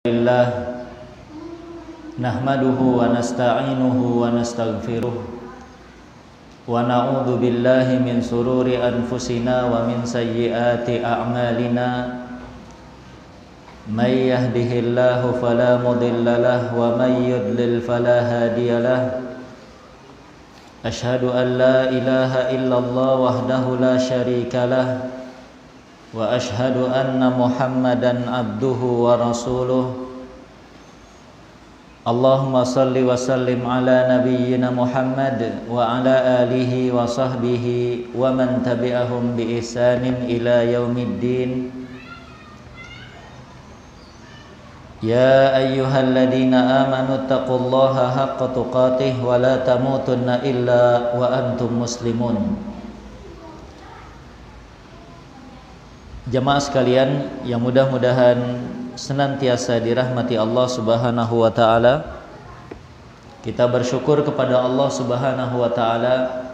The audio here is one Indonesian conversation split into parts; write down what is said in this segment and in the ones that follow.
Alhamdulillah nahmaduhu wa nasta'inuhu wa nastaghfiruh wa na'udzu billahi min sururi anfusina wa min sayyiati a'malina may yahdihillahu fala mudilla lahu wa may yudlil fala hadiyalah asyhadu an la ilaha illallah wahdahu la syarika lah wa ashhadu anna Muhammadan abduhu wa rasuluh. Allahumma salli wa sallim ala nabiyyina Muhammad wa ala alihi wa sahbihi wa man tabi'ahum bi ihsanin ila yaumiddin. Ya ayyuhalladzina amanu taqullaha haqqa tuqatih wa la tamutunna illa wa antum muslimun. Jamaah sekalian yang mudah-mudahan senantiasa dirahmati Allah Subhanahu wa taala. Kita bersyukur kepada Allah Subhanahu wa taala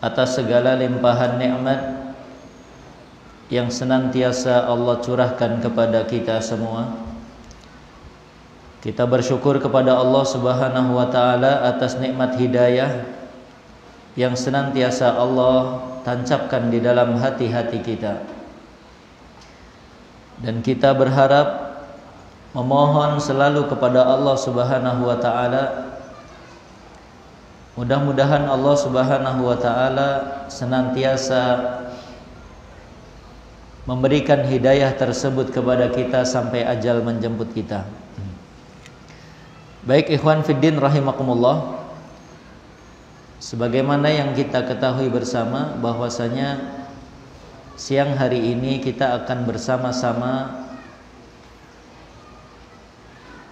atas segala limpahan nikmat yang senantiasa Allah curahkan kepada kita semua. Kita bersyukur kepada Allah Subhanahu wa taala atas nikmat hidayah yang senantiasa Allah tancapkan di dalam hati-hati kita. Dan kita berharap memohon selalu kepada Allah Subhanahu wa taala, mudah-mudahan Allah Subhanahu wa taala senantiasa memberikan hidayah tersebut kepada kita sampai ajal menjemput kita. Baik ikhwan fiddin rahimakumullah, sebagaimana yang kita ketahui bersama bahwasanya siang hari ini kita akan bersama-sama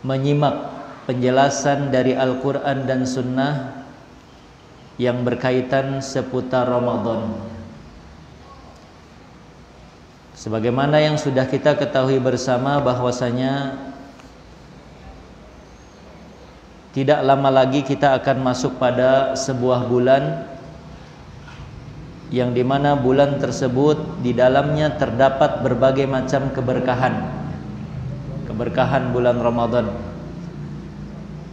menyimak penjelasan dari Al-Quran dan Sunnah yang berkaitan seputar Ramadan. Sebagaimana yang sudah kita ketahui bersama bahwasanya tidak lama lagi kita akan masuk pada sebuah bulan yang dimana bulan tersebut di dalamnya terdapat berbagai macam keberkahan bulan Ramadan.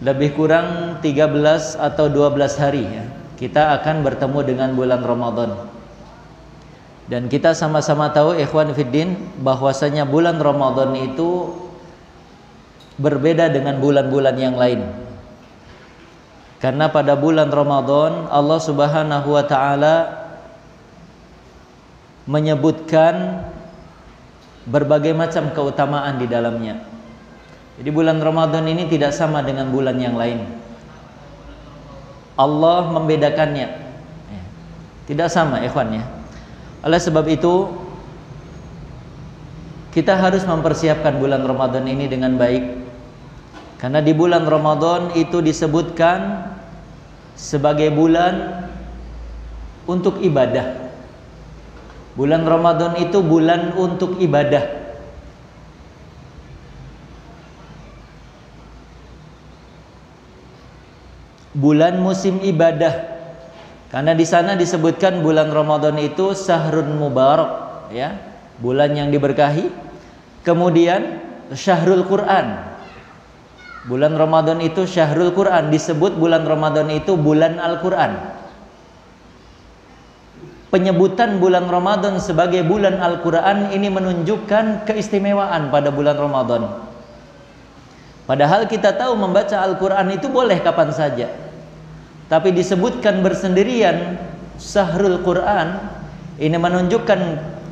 Lebih kurang 13 atau 12 hari ya, kita akan bertemu dengan bulan Ramadan. Dan kita sama-sama tahu ikhwan fiddin bahwasanya bulan Ramadan itu berbeda dengan bulan-bulan yang lain. Karena pada bulan Ramadan Allah Subhanahu wa taala menyebutkan berbagai macam keutamaan di dalamnya. Jadi bulan Ramadan ini tidak sama dengan bulan yang lain. Allah membedakannya. Tidak sama ikhwan ya. Oleh sebab itu kita harus mempersiapkan bulan Ramadan ini dengan baik. Karena di bulan Ramadan itu disebutkan sebagai bulan untuk ibadah. Bulan Ramadan itu bulan untuk ibadah. Bulan musim ibadah. Karena di sana disebutkan bulan Ramadan itu syahrun mubarak, ya, bulan yang diberkahi. Kemudian syahrul Quran. Bulan Ramadan itu syahrul Quran, disebut bulan Ramadan itu bulan Al-Quran. Penyebutan bulan Ramadan sebagai bulan Al-Quran ini menunjukkan keistimewaan pada bulan Ramadan. Padahal kita tahu membaca Al-Quran itu boleh kapan saja, tapi disebutkan bersendirian syahrul Quran. Ini menunjukkan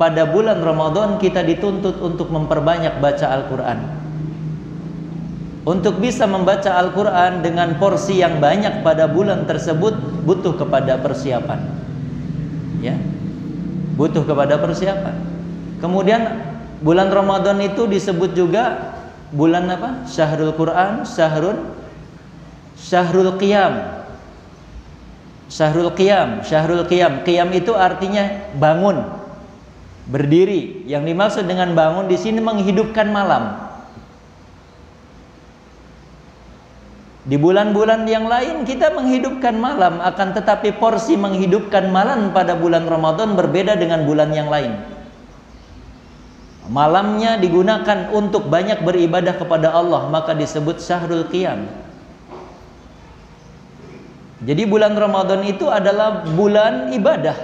pada bulan Ramadan kita dituntut untuk memperbanyak baca Al-Quran. Untuk bisa membaca Al-Quran dengan porsi yang banyak pada bulan tersebut butuh kepada persiapan. Ya, butuh kepada persiapan. Kemudian bulan Ramadan itu disebut juga bulan apa? Syahrul Quran, syahrul qiyam. Syahrul qiyam. Qiyam itu artinya bangun, berdiri. Yang dimaksud dengan bangun di sini menghidupkan malam. Di bulan-bulan yang lain kita menghidupkan malam, akan tetapi porsi menghidupkan malam pada bulan Ramadan berbeda dengan bulan yang lain. Malamnya digunakan untuk banyak beribadah kepada Allah, maka disebut syahrul qiyam. Jadi bulan Ramadan itu adalah bulan ibadah,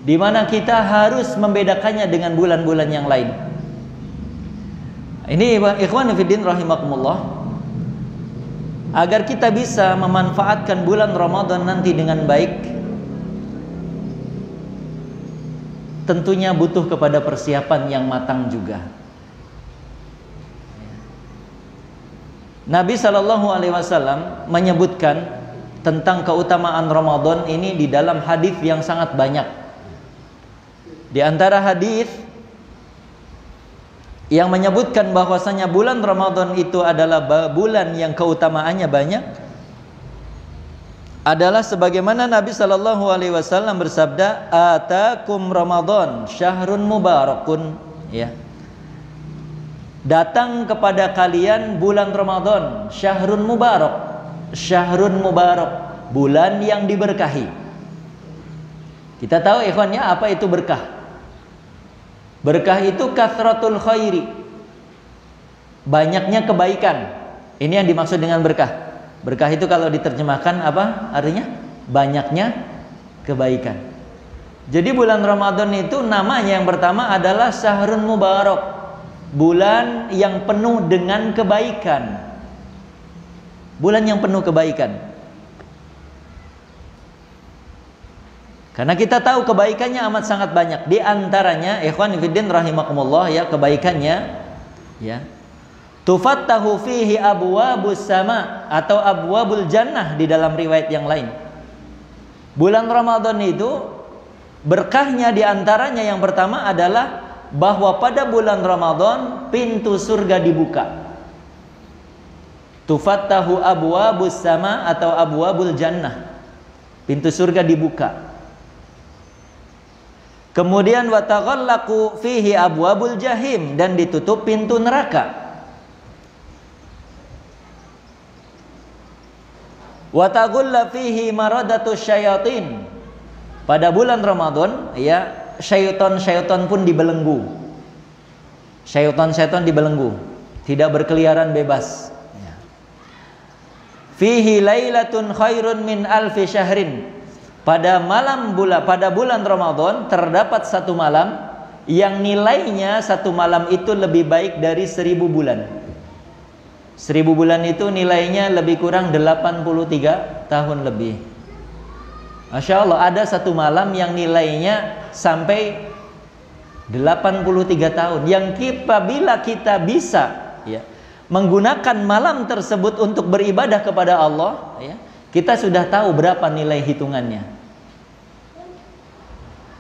di mana kita harus membedakannya dengan bulan-bulan yang lain. Ini ikhwan fillah rahimakumullah, agar kita bisa memanfaatkan bulan Ramadan nanti dengan baik, tentunya butuh kepada persiapan yang matang juga. Nabi SAW menyebutkan tentang keutamaan Ramadan ini di dalam hadis yang sangat banyak. Di antara hadis yang menyebutkan bahwasanya bulan Ramadan itu adalah bulan yang keutamaannya banyak, adalah sebagaimana Nabi SAW bersabda, atakum Ramadan syahrun mubarakun, ya. Datang kepada kalian bulan Ramadan, syahrun mubarak. Syahrun mubarak, bulan yang diberkahi. Kita tahu ikhwannya apa itu berkah. Berkah itu kathratul khairi, banyaknya kebaikan. Ini yang dimaksud dengan berkah. Berkah itu kalau diterjemahkan apa artinya? Banyaknya kebaikan. Jadi bulan Ramadan itu namanya yang pertama adalah syahrun mubarak, bulan yang penuh dengan kebaikan. Bulan yang penuh kebaikan. Karena kita tahu kebaikannya amat sangat banyak. Di antaranya ikhwan fillah rahimakumullah, ya, kebaikannya, ya, tufattahu fihi abwabus sama atau abwabul jannah di dalam riwayat yang lain. Bulan Ramadan itu berkahnya di antaranya yang pertama adalah bahwa pada bulan Ramadan pintu surga dibuka. Tufattahu abwabus sama atau abwabul jannah, pintu surga dibuka. Kemudian wa taghallaqu fihi abwabul jahim, dan ditutup pintu neraka. Wa taghulla fihi maradatus syayatin. Pada bulan Ramadan, ya, syaitan-syaitan pun dibelenggu. Syaitan-syaitan dibelenggu, tidak berkeliaran bebas. Fihi lailatun khairun min alfi syahrin. Pada bulan Ramadan terdapat satu malam yang nilainya satu malam itu lebih baik dari 1000 bulan. 1000 bulan itu nilainya lebih kurang 83 tahun lebih. Masya Allah, ada satu malam yang nilainya sampai 83 tahun. Yang bila kita bisa, ya, menggunakan malam tersebut untuk beribadah kepada Allah, ya, kita sudah tahu berapa nilai hitungannya.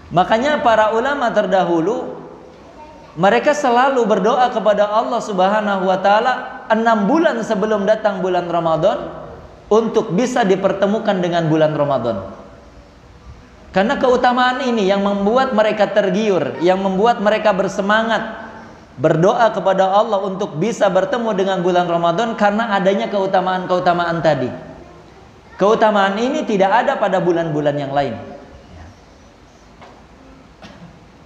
Makanya para ulama terdahulu mereka selalu berdoa kepada Allah Subhanahu wa taala 6 bulan sebelum datang bulan Ramadan untuk bisa dipertemukan dengan bulan Ramadan. Karena keutamaan ini yang membuat mereka tergiur, yang membuat mereka bersemangat berdoa kepada Allah untuk bisa bertemu dengan bulan Ramadan, karena adanya keutamaan-keutamaan tadi. Keutamaan ini tidak ada pada bulan-bulan yang lain.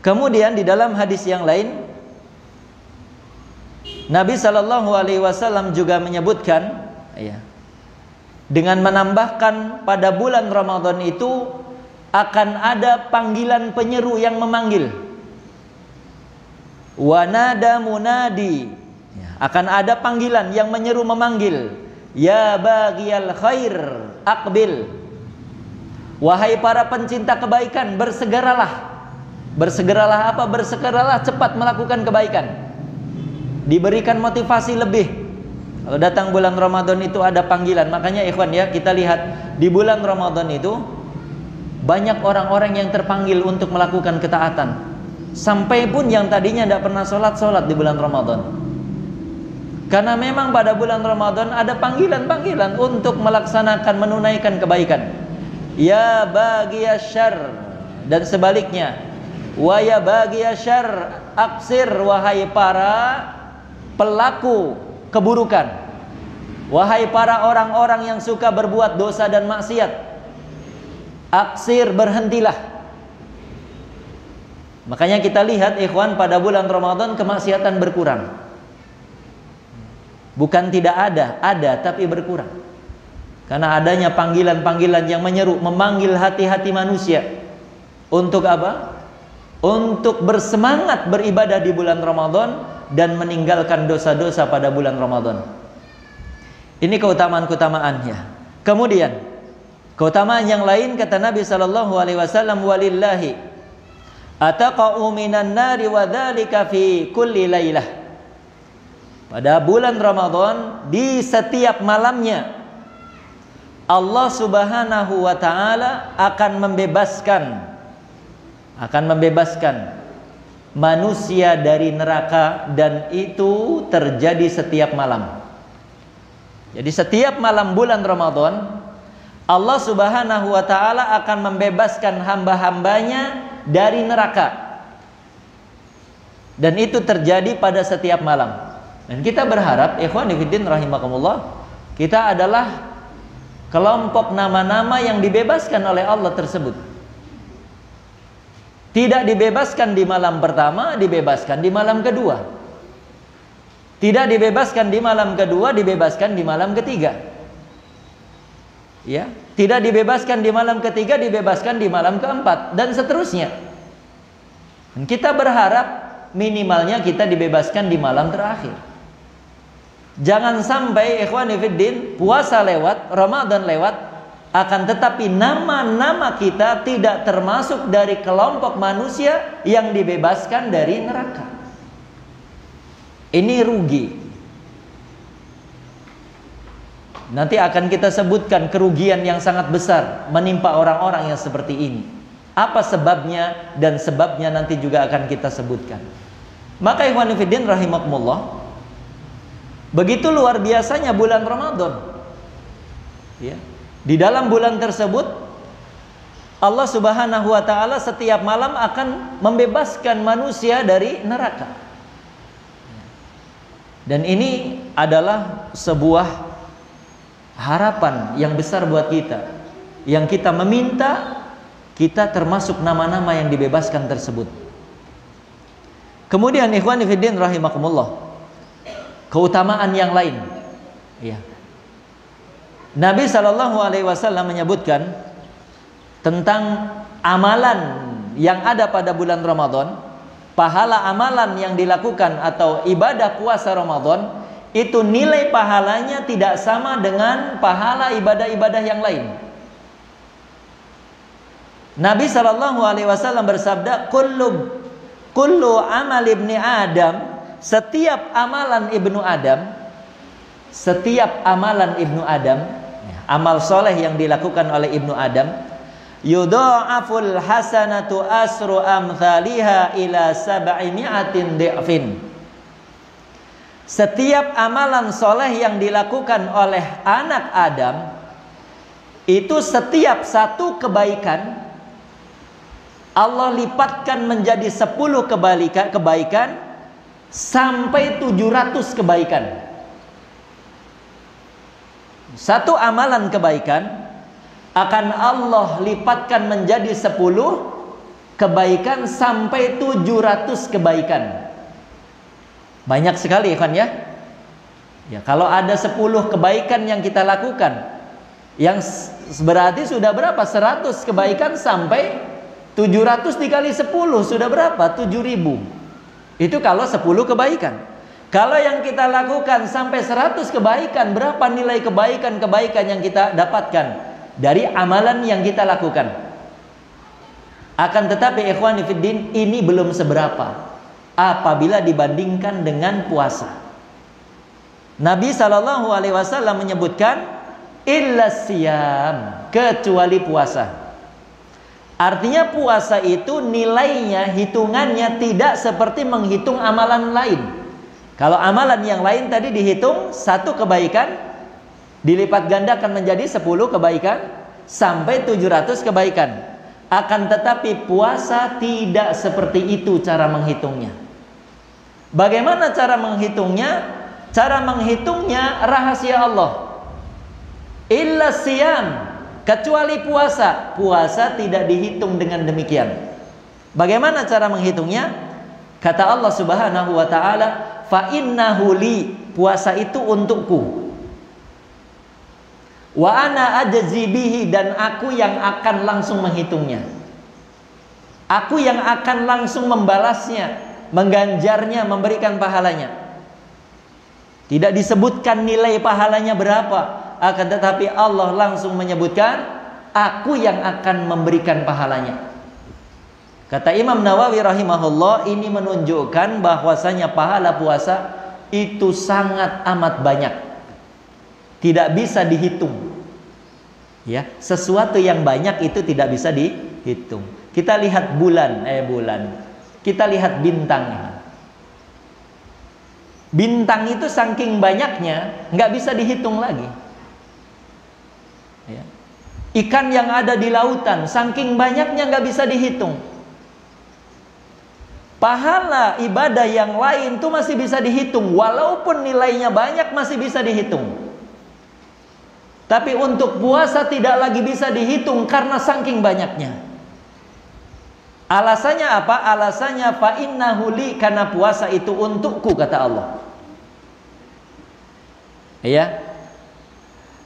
Kemudian di dalam hadis yang lain, Nabi SAW juga menyebutkan, ya, dengan menambahkan pada bulan Ramadan itu akan ada panggilan penyeru yang memanggil. Wanada munadi, akan ada panggilan yang menyeru memanggil, ya baghiyal khair aqbil. Wahai para pencinta kebaikan, bersegeralah. Bersegeralah apa? Bersegeralah cepat melakukan kebaikan. Diberikan motivasi lebih. Kalau datang bulan Ramadan itu ada panggilan. Makanya ikhwan, ya, kita lihat di bulan Ramadan itu banyak orang-orang yang terpanggil untuk melakukan ketaatan. Sampai pun yang tadinya tidak pernah sholat di bulan Ramadan. Karena memang pada bulan Ramadan ada panggilan-panggilan untuk melaksanakan, menunaikan kebaikan. Ya baghiyasyarr, dan sebaliknya, wa ya baghiyasyarr aksir, wahai para pelaku keburukan, wahai para orang-orang yang suka berbuat dosa dan maksiat, aksir, berhentilah. Makanya kita lihat ikhwan, pada bulan Ramadan kemaksiatan berkurang. Bukan tidak ada tapi berkurang. Karena adanya panggilan-panggilan yang menyeru, memanggil hati-hati manusia. Untuk apa? Untuk bersemangat beribadah di bulan Ramadan dan meninggalkan dosa-dosa pada bulan Ramadan. Ini keutamaan-keutamaannya. Kemudian keutamaan yang lain, kata Nabi sallallahu alaihi wasallam, walillahi ataqa'u minan nari wa dzalika fi kulli lailah. Pada bulan Ramadan, di setiap malamnya Allah Subhanahu wa taala akan membebaskan manusia dari neraka, dan itu terjadi setiap malam. Jadi setiap malam bulan Ramadan Allah Subhanahu wa taala akan membebaskan hamba-hambanya dari neraka. Dan itu terjadi pada setiap malam. Dan kita berharap, ikhwan fillah rahimakumullah, kita adalah kelompok nama-nama yang dibebaskan oleh Allah tersebut. Tidak dibebaskan di malam pertama, dibebaskan di malam kedua. Tidak dibebaskan di malam kedua, dibebaskan di malam ketiga. Ya, tidak dibebaskan di malam ketiga, dibebaskan di malam keempat, dan seterusnya. Dan kita berharap minimalnya kita dibebaskan di malam terakhir. Jangan sampai ikhwani fiddin, puasa lewat, Ramadan lewat, akan tetapi nama-nama kita tidak termasuk dari kelompok manusia yang dibebaskan dari neraka. Ini rugi. Nanti akan kita sebutkan kerugian yang sangat besar menimpa orang-orang yang seperti ini. Apa sebabnya, dan sebabnya nanti juga akan kita sebutkan. Maka ikhwan fillah rahimakumullah, begitu luar biasanya bulan Ramadan. Ya. Di dalam bulan tersebut Allah Subhanahu wa taala setiap malam akan membebaskan manusia dari neraka. Dan ini adalah sebuah harapan yang besar buat kita, yang kita meminta kita termasuk nama-nama yang dibebaskan tersebut. Kemudian ikhwan fillah rahimakumullah, keutamaan yang lain, ya. Nabi sallallahu alaihi wasallam menyebutkan tentang amalan yang ada pada bulan Ramadan. Pahala amalan yang dilakukan atau ibadah puasa Ramadan itu nilai pahalanya tidak sama dengan pahala ibadah-ibadah yang lain. Nabi sallallahu alaihi wasallam bersabda, kullu amal ibni Adam, setiap amalan ibnu Adam, amal soleh yang dilakukan oleh ibnu Adam, yudha'aful hasanatu asru amthaliha ila sab'imi'atin di'fin. Setiap amalan soleh yang dilakukan oleh anak Adam, itu setiap satu kebaikan Allah lipatkan menjadi 10 kebaikan sampai 700 kebaikan. Satu amalan kebaikan akan Allah lipatkan menjadi 10 kebaikan sampai 700 kebaikan. Banyak sekali kan ya? Ya, kalau ada 10 kebaikan yang kita lakukan, yang berarti sudah berapa? 100 kebaikan sampai 700 dikali 10 sudah berapa? 7.000. Itu kalau 10 kebaikan. Kalau yang kita lakukan sampai 100 kebaikan, berapa nilai kebaikan-kebaikan yang kita dapatkan dari amalan yang kita lakukan? Akan tetapi ikhwani fiddin, ini belum seberapa apabila dibandingkan dengan puasa. Nabi sallallahu alaihi wasallam menyebutkan illa siyam, kecuali puasa. Artinya puasa itu nilainya, hitungannya tidak seperti menghitung amalan lain. Kalau amalan yang lain tadi dihitung satu kebaikan dilipat gandakan menjadi 10 kebaikan sampai 700 kebaikan. Akan tetapi puasa tidak seperti itu cara menghitungnya. Bagaimana cara menghitungnya? Cara menghitungnya rahasia Allah. Illa siyam, kecuali puasa. Puasa tidak dihitung dengan demikian. Bagaimana cara menghitungnya? Kata Allah Subhanahu wa taala, fa innahu li, puasa itu untukku. Wa ana ajzi bihi, dan aku yang akan langsung menghitungnya. Aku yang akan langsung membalasnya, mengganjarnya, memberikan pahalanya. Tidak disebutkan nilai pahalanya berapa, akan tetapi Allah langsung menyebutkan, aku yang akan memberikan pahalanya. Kata Imam Nawawi rahimahullah, ini menunjukkan bahwasanya pahala puasa itu sangat amat banyak, tidak bisa dihitung. Ya, sesuatu yang banyak itu tidak bisa dihitung. Kita lihat bulan. Kita lihat bintang. Bintang itu saking banyaknya nggak bisa dihitung lagi. Ya. Ikan yang ada di lautan saking banyaknya nggak bisa dihitung. Pahala ibadah yang lain itu masih bisa dihitung, walaupun nilainya banyak masih bisa dihitung. Tapi untuk puasa tidak lagi bisa dihitung karena saking banyaknya. Alasannya apa? Alasannya fa innahu li, karena puasa itu untukku, kata Allah. Ya.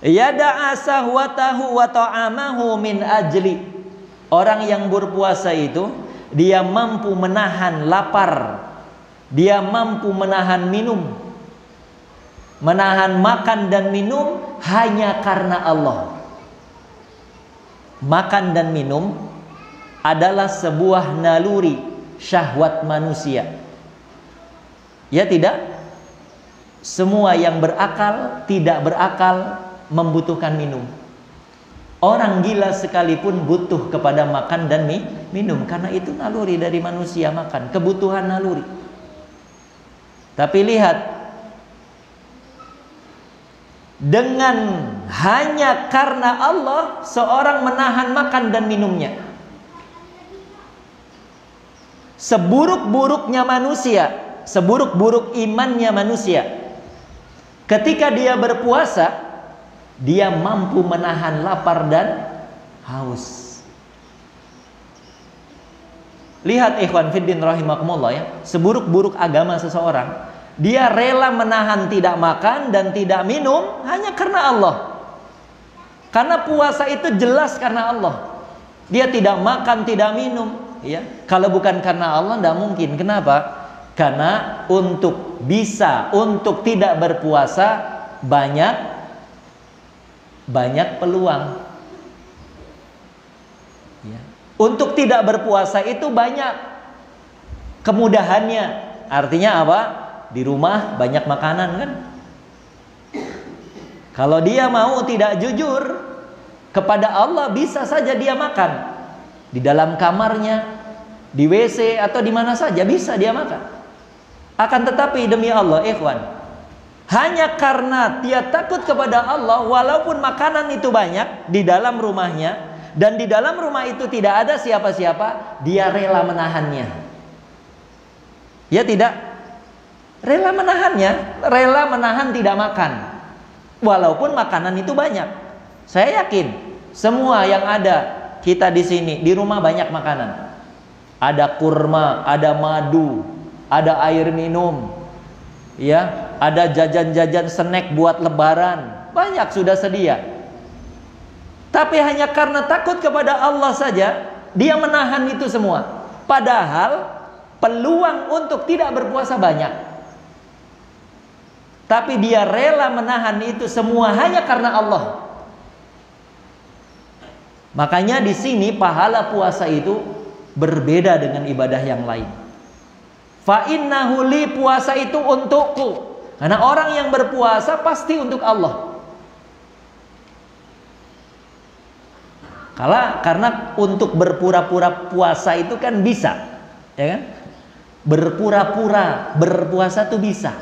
Yada'a sahwatahu wa ta'amahu min ajli. Orang yang berpuasa itu dia mampu menahan lapar, dia mampu menahan minum, menahan makan dan minum hanya karena Allah. Makan dan minum adalah sebuah naluri syahwat manusia. Ya tidak? Semua yang berakal, tidak berakal membutuhkan minum. Orang gila sekalipun butuh kepada makan dan minum, karena itu naluri dari manusia, makan, kebutuhan naluri. Tapi lihat, dengan hanya karena Allah seorang menahan makan dan minumnya. Seburuk-buruknya manusia, seburuk-buruk imannya manusia, ketika dia berpuasa, dia mampu menahan lapar dan haus. Lihat ikhwan fiddin rahimakumullah ya, seburuk-buruk agama seseorang, dia rela menahan tidak makan dan tidak minum hanya karena Allah. Karena puasa itu jelas karena Allah. Dia tidak makan, tidak minum. Ya, kalau bukan karena Allah tidak mungkin. Kenapa? Karena untuk tidak berpuasa banyak peluang. Ya. Untuk tidak berpuasa itu banyak kemudahannya. Artinya apa? Di rumah banyak makanan kan? Kalau dia mau tidak jujur kepada Allah, bisa saja dia makan di dalam kamarnya, di WC atau di mana saja bisa dia makan. Akan tetapi demi Allah, ikhwan, hanya karena dia takut kepada Allah, walaupun makanan itu banyak di dalam rumahnya dan di dalam rumah itu tidak ada siapa-siapa, dia rela menahannya. Ya tidak? Rela menahannya, rela menahan tidak makan, walaupun makanan itu banyak. Saya yakin semua yang ada kita di sini, di rumah banyak makanan. Ada kurma, ada madu, ada air minum, ya, ada jajan-jajan snack buat lebaran, banyak sudah sedia. Tapi hanya karena takut kepada Allah saja, dia menahan itu semua. Padahal peluang untuk tidak berpuasa banyak. Tapi dia rela menahan itu semua hanya karena Allah. Makanya di sini pahala puasa itu berbeda dengan ibadah yang lain. Fa innahu li, puasa itu untukku. Karena orang yang berpuasa pasti untuk Allah. Karena untuk berpura-pura puasa itu kan bisa, ya kan? Berpura-pura berpuasa itu bisa,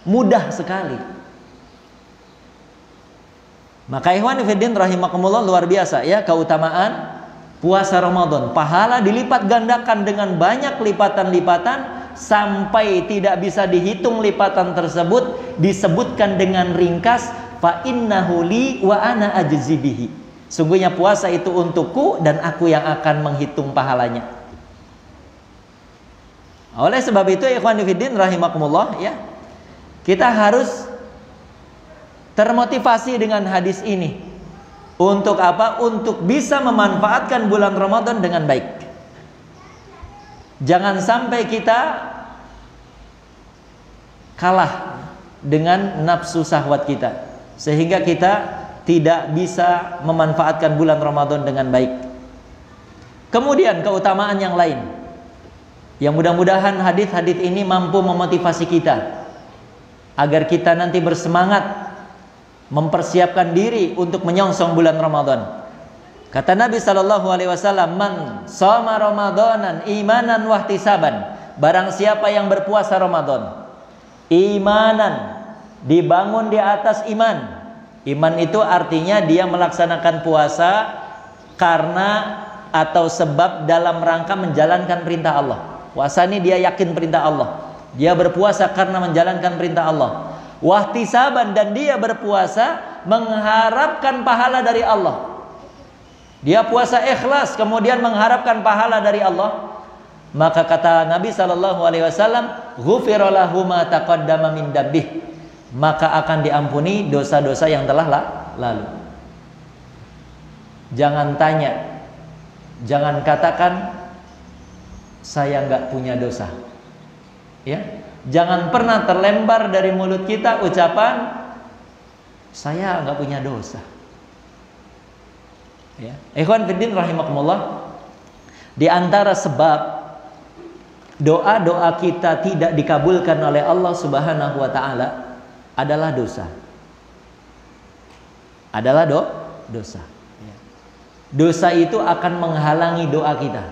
mudah sekali. Maka ikhwan fillah rahimakumullah, luar biasa ya keutamaan puasa Ramadan. Pahala dilipat gandakan dengan banyak lipatan-lipatan sampai tidak bisa dihitung lipatan tersebut. Disebutkan dengan ringkas, fa innahu li wa ana ajzi bihi. Sungguhnya puasa itu untukku dan aku yang akan menghitung pahalanya. Oleh sebab itu ikhwan fillah rahimakumullah ya, kita harus termotivasi dengan hadis ini. Untuk apa? Untuk bisa memanfaatkan bulan Ramadan dengan baik. Jangan sampai kita kalah dengan nafsu syahwat kita, sehingga kita tidak bisa memanfaatkan bulan Ramadan dengan baik. Kemudian keutamaan yang lain, yang mudah-mudahan hadis-hadis ini mampu memotivasi kita agar kita nanti bersemangat mempersiapkan diri untuk menyongsong bulan Ramadan. Kata Nabi sallallahu alaihi wasallam, "Man shoma Ramadanan imanan wahtisaban." Barang siapa yang berpuasa Ramadan imanan, dibangun di atas iman. Iman itu artinya dia melaksanakan puasa karena atau sebab dalam rangka menjalankan perintah Allah. Puasa ini dia yakin perintah Allah. Dia berpuasa karena menjalankan perintah Allah. Wahtisaban, dan dia berpuasa mengharapkan pahala dari Allah. Dia puasa ikhlas kemudian mengharapkan pahala dari Allah. Maka kata Nabi sallallahu alaihi wasallam, "Ghufira lahu ma taqaddama min dambih." Maka akan diampuni dosa-dosa yang telah lalu. Jangan tanya, jangan katakan saya enggak punya dosa. Ya, jangan pernah terlembar dari mulut kita ucapan saya enggak punya dosa. Ya, ikhwan fillah rahimakumullah, di antara sebab doa-doa kita tidak dikabulkan oleh Allah Subhanahu wa taala adalah dosa. Adalah dosa. Ya. Dosa itu akan menghalangi doa kita.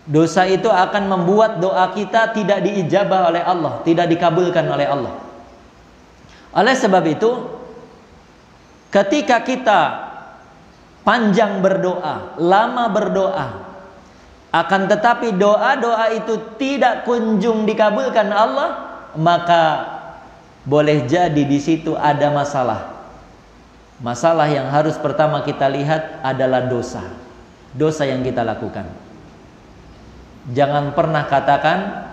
Dosa itu akan membuat doa kita tidak diijabah oleh Allah, tidak dikabulkan oleh Allah. Oleh sebab itu, ketika kita panjang berdoa, lama berdoa, akan tetapi doa-doa itu tidak kunjung dikabulkan Allah, maka boleh jadi di situ ada masalah. Masalah yang harus pertama kita lihat adalah dosa. Dosa yang kita lakukan. Jangan pernah katakan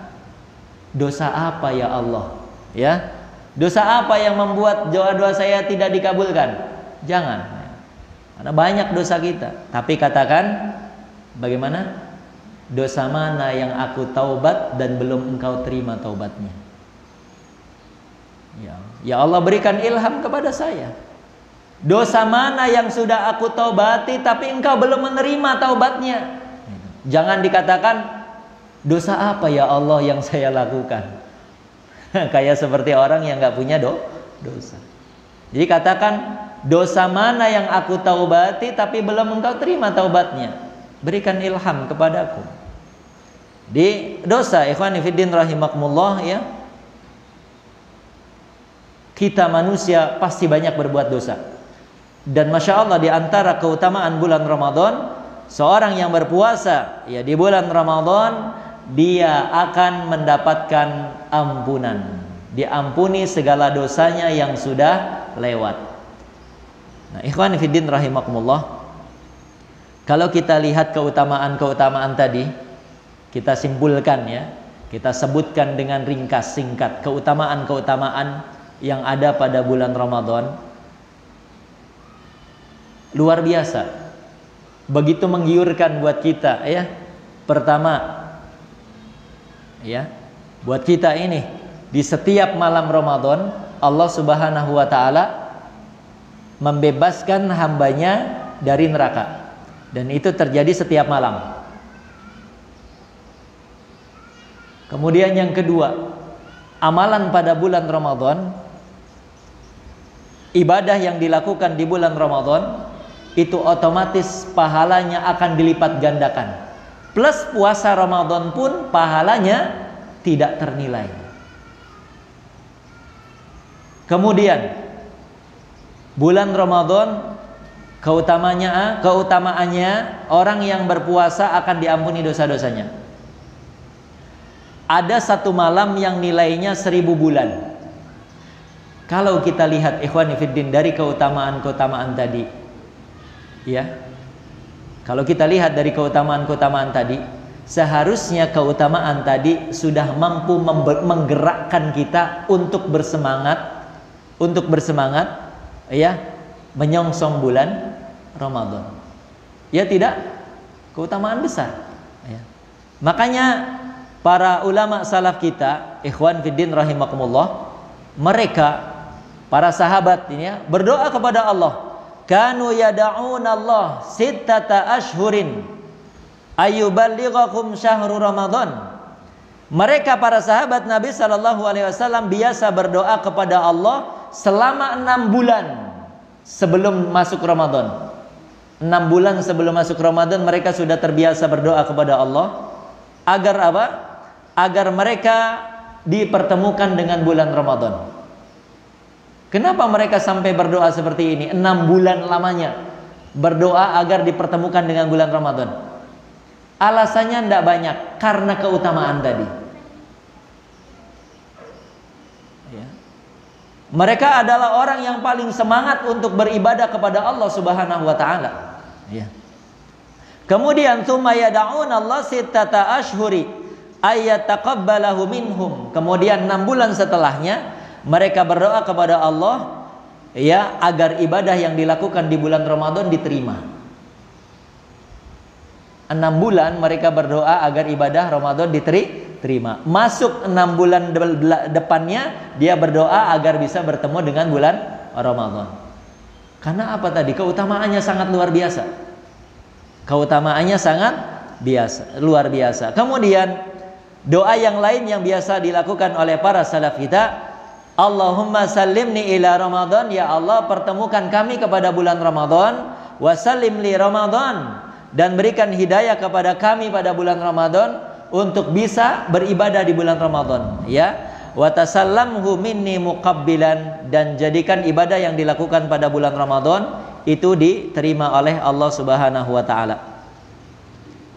dosa apa ya Allah, ya? Dosa apa yang membuat doa-doa saya tidak dikabulkan? Jangan. Karena banyak dosa kita. Tapi katakan bagaimana? Dosa mana yang aku taubat dan belum engkau terima taubatnya? Ya Allah, berikan ilham kepada saya. Dosa mana yang sudah aku taubati tapi engkau belum menerima taubatnya? Jangan dikatakan dosa apa ya Allah yang saya lakukan? Kayak seperti orang yang gak punya dosa. Jadi katakan dosa mana yang aku taubati tapi belum engkau terima taubatnya? Berikan ilham kepadaku. Di dosa, ikhwani fiddin rahimakumullah ya, kita manusia pasti banyak berbuat dosa. Dan Masya Allah, di antara keutamaan bulan Ramadan, seorang yang berpuasa ya di bulan Ramadan, dia akan mendapatkan ampunan. Diampuni segala dosanya yang sudah lewat. Nah, ikhwan fiddin rahimakumullah, kalau kita lihat keutamaan-keutamaan tadi, kita simpulkan ya, kita sebutkan dengan ringkas singkat keutamaan-keutamaan yang ada pada bulan Ramadan. Luar biasa. Begitu menggiurkan buat kita ya. Pertama ya, buat kita ini di setiap malam Ramadan Allah Subhanahu wa taala membebaskan hambanya dari neraka, dan itu terjadi setiap malam. Kemudian yang kedua, amalan pada bulan Ramadan, ibadah yang dilakukan di bulan Ramadan itu otomatis pahalanya akan dilipat gandakan. Plus puasa Ramadan pun pahalanya tidak ternilai. Kemudian bulan Ramadan keutamaannya orang yang berpuasa akan diampuni dosa-dosanya. Ada satu malam yang nilainya 1000 bulan. Kalau kita lihat ikhwani fiddin dari keutamaan-keutamaan tadi ya, kalau kita lihat dari keutamaan-keutamaan tadi, seharusnya keutamaan tadi sudah mampu menggerakkan kita untuk bersemangat ya menyongsong bulan Ramadan. Ya tidak? Keutamaan besar ya. Makanya para ulama salaf kita, ikhwan fiddin rahimakumullah, mereka para sahabat ini ya, berdoa kepada Allah. Kanu yada'una Allah sittata ashhurin ayyuballighakum syahru Ramadan. Mereka para sahabat Nabi sallallahu alaihi wasallam biasa berdoa kepada Allah selama 6 bulan sebelum masuk Ramadan. 6 bulan sebelum masuk Ramadan mereka sudah terbiasa berdoa kepada Allah agar apa? Agar mereka dipertemukan dengan bulan Ramadan. Kenapa mereka sampai berdoa seperti ini? 6 bulan lamanya berdoa agar dipertemukan dengan bulan Ramadan. Alasannya tidak banyak, karena keutamaan tadi ya. Mereka adalah orang yang paling semangat untuk beribadah kepada Allah subhanahu wa ta'ala ya. Kemudian tsumma yad'una Allah sittata ashhuri ayyataqabbalahu minhum. Kemudian 6 bulan setelahnya mereka berdoa kepada Allah ya agar ibadah yang dilakukan di bulan Ramadan diterima. 6 bulan mereka berdoa agar ibadah Ramadan diterima. Masuk 6 bulan depannya dia berdoa agar bisa bertemu dengan bulan Ramadan. Karena apa tadi? Keutamaannya sangat luar biasa. Keutamaannya sangat luar biasa. Kemudian doa yang lain yang biasa dilakukan oleh para salaf kita, Allahumma sallimni ila Ramadan, ya Allah pertemukan kami kepada bulan Ramadan, wa sallim li Ramadan, dan berikan hidayah kepada kami pada bulan Ramadan untuk bisa beribadah di bulan Ramadan ya. Wa tasallamhu minni muqabbilan, dan jadikan ibadah yang dilakukan pada bulan Ramadan itu diterima oleh Allah Subhanahu wa taala.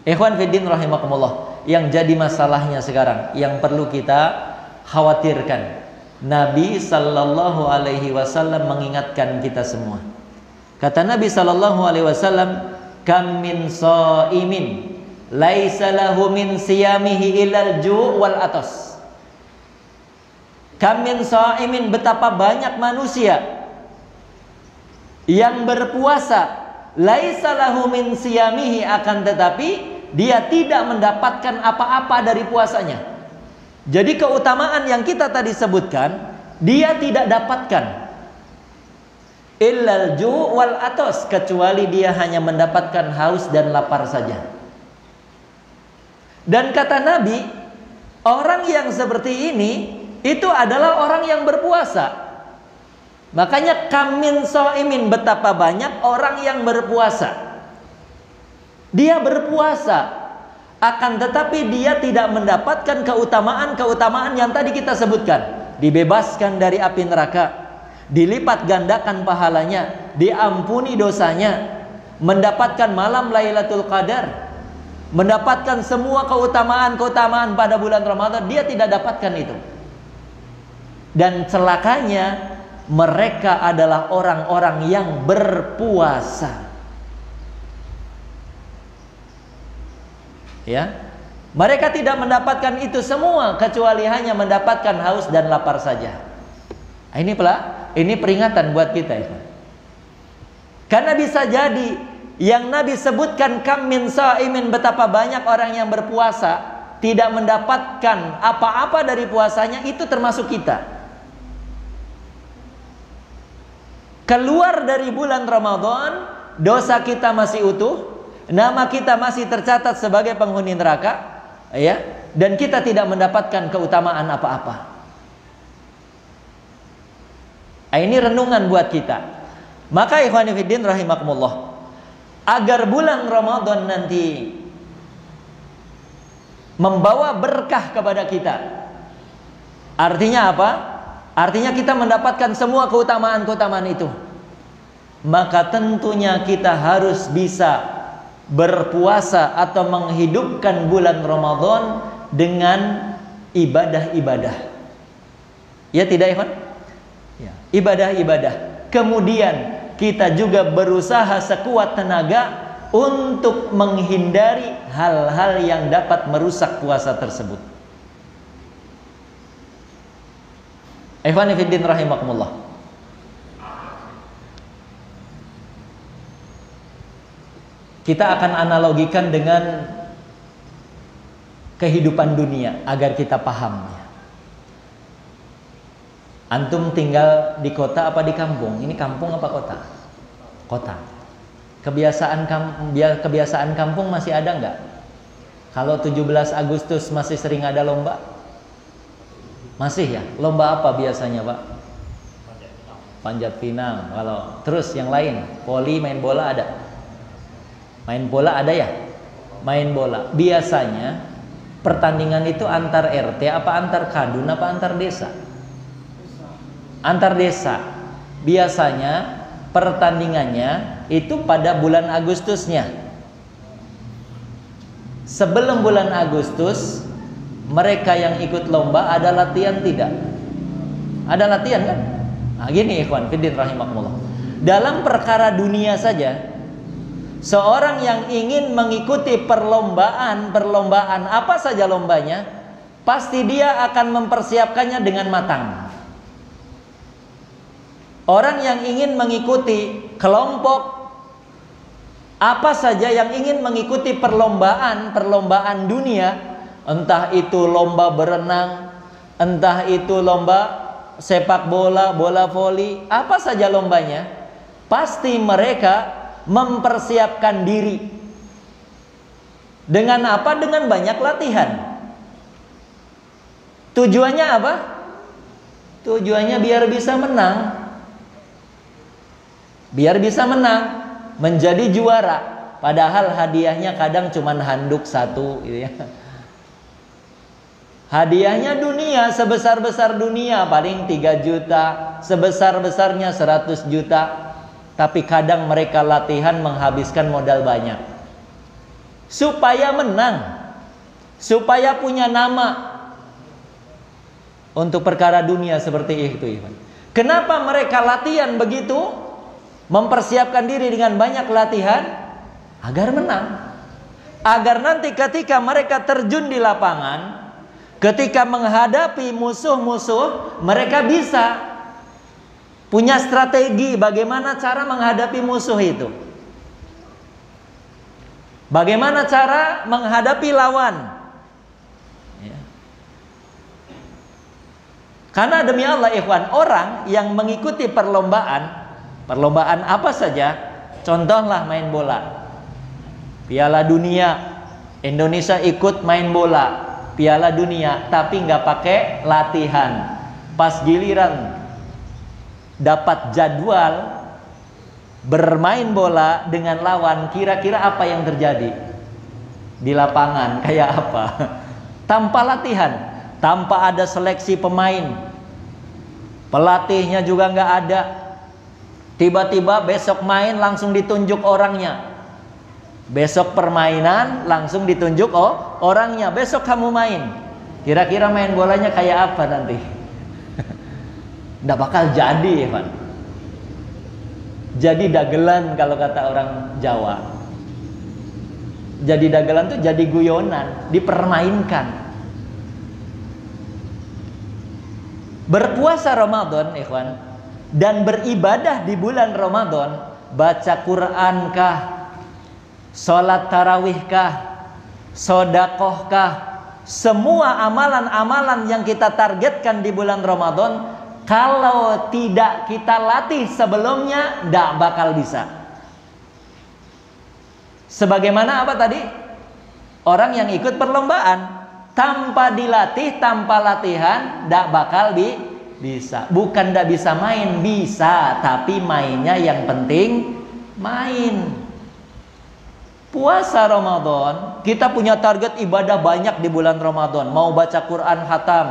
Ikhwan fiddin rahimakumullah, yang jadi masalahnya sekarang yang perlu kita khawatirkan, Nabi sallallahu alaihi wasallam mengingatkan kita semua. Kata Nabi sallallahu alaihi wasallam, kam min shaimin laisa lahu min siyamihi illal ju' wal atas. Kam min shaimin, betapa banyak manusia yang berpuasa, laisa lahu min siyamihi, akan tetapi dia tidak mendapatkan apa-apa dari puasanya. Jadi keutamaan yang kita tadi sebutkan dia tidak dapatkan. Illal ju' wal atas, kecuali dia hanya mendapatkan haus dan lapar saja. Dan kata Nabi, orang yang seperti ini itu adalah orang yang berpuasa. Makanya kamin shaimin, betapa banyak orang yang berpuasa. Dia berpuasa, akan tetapi dia tidak mendapatkan keutamaan yang tadi kita sebutkan. Dibebaskan dari api neraka, dilipat gandakan pahalanya, diampuni dosanya, mendapatkan malam Lailatul Qadar, mendapatkan semua keutamaan pada bulan Ramadan. Dia tidak dapatkan itu. Dan celakanya, mereka adalah orang-orang yang berpuasa ya. Mereka tidak mendapatkan itu semua, kecuali hanya mendapatkan haus dan lapar saja. Ini peringatan buat kita ya. Karena bisa jadi yang Nabi sebutkan kam min shaimin, betapa banyak orang yang berpuasa tidak mendapatkan apa-apa dari puasanya, itu termasuk kita. Keluar dari bulan Ramadan, dosa kita masih utuh, nama kita masih tercatat sebagai penghuni neraka ya, dan kita tidak mendapatkan keutamaan apa-apa. Ini renungan buat kita. Maka ikhwani fiddin rahimakumullah, agar bulan Ramadan nanti membawa berkah kepada kita, artinya apa? Artinya kita mendapatkan semua keutamaan-keutamaan itu. Maka tentunya kita harus bisa berpuasa atau menghidupkan bulan Ramadan dengan ibadah-ibadah. Ya tidak ikhwan? Ya, ibadah-ibadah. Kemudian kita juga berusaha sekuat tenaga untuk menghindari hal-hal yang dapat merusak puasa tersebut. Ikhwani fiddin rahimakumullah. Kita akan analogikan dengan kehidupan dunia agar kita paham. Antum tinggal di kota apa di kampung? Ini kampung apa kota? Kota. Kebiasaan kampung masih ada nggak? Kalau 17 Agustus masih sering ada lomba? Masih ya? Lomba apa biasanya, Pak? Panjat pinang. Kalau terus yang lain, voli, main bola ada? Main bola ada ya? Main bola. Biasanya pertandingan itu antar RT apa antar kadun apa antar desa? Antar desa. Biasanya pertandingannya itu pada bulan Agustusnya. Sebelum bulan Agustus, mereka yang ikut lomba ada latihan tidak? Ada latihan kan? Nah, gini ikhwan fiddin rahimakumullah. Dalam perkara dunia saja, seorang yang ingin mengikuti perlombaan apa saja lombanya, pasti dia akan mempersiapkannya dengan matang. Orang yang ingin mengikuti kelompok apa saja yang ingin mengikuti perlombaan dunia, entah itu lomba berenang, entah itu lomba sepak bola, bola voli, apa saja lombanya, pasti mereka mempersiapkan diri. Dengan apa? Dengan banyak latihan. Tujuannya apa? Tujuannya biar bisa menang. Biar bisa menang, menjadi juara. Padahal hadiahnya kadang cuma handuk satu gitu ya. Hadiahnya dunia, sebesar-besar dunia, paling 3 juta, sebesar-besarnya 100 juta. Tapi kadang mereka latihan menghabiskan modal banyak supaya menang, supaya punya nama. Untuk perkara dunia seperti itu. Kenapa mereka latihan begitu? Mempersiapkan diri dengan banyak latihan agar menang. Agar nanti ketika mereka terjun di lapangan, ketika menghadapi musuh-musuh, mereka bisa punya strategi bagaimana cara menghadapi musuh itu. Bagaimana cara menghadapi lawan. Ya. Karena demi Allah ikhwan, orang yang mengikuti perlombaan apa saja, contohlah main bola, Piala Dunia, Indonesia ikut main bola, Piala Dunia, tapi nggak pakai latihan. Pas giliran dapat jadwal bermain bola dengan lawan, kira-kira apa yang terjadi di lapangan? Kayak apa? Tanpa latihan, tanpa ada seleksi pemain, pelatihnya juga nggak ada. Tiba-tiba besok main langsung ditunjuk orangnya. Besok permainan langsung ditunjuk orangnya. Besok kamu main. Kira-kira main bolanya kayak apa nanti? Nggak bakal jadi ya Pak. Jadi dagelan kalau kata orang Jawa. Jadi dagelan tuh jadi guyonan, dipermainkan. Berpuasa Ramadan ikhwan, dan beribadah di bulan Ramadan, baca Quran kah, sholat tarawih kah, sodakoh kah, semua amalan-amalan yang kita targetkan di bulan Ramadan, kalau tidak kita latih sebelumnya, tidak bakal bisa. Sebagaimana apa tadi? Orang yang ikut perlombaan, tanpa dilatih, tanpa latihan, tidak bakal bisa. Bukan tidak bisa main, bisa, tapi mainnya yang penting main. Puasa Ramadan, kita punya target ibadah banyak di bulan Ramadan. Mau baca Quran khatam,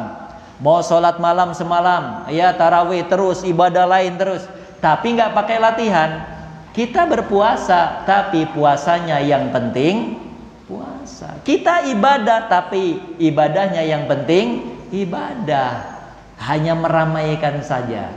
mau sholat malam semalam, ya tarawih terus, ibadah lain terus, tapi nggak pakai latihan. Kita berpuasa, tapi puasanya yang penting puasa. Kita ibadah, tapi ibadahnya yang penting ibadah. Hanya meramaikan saja.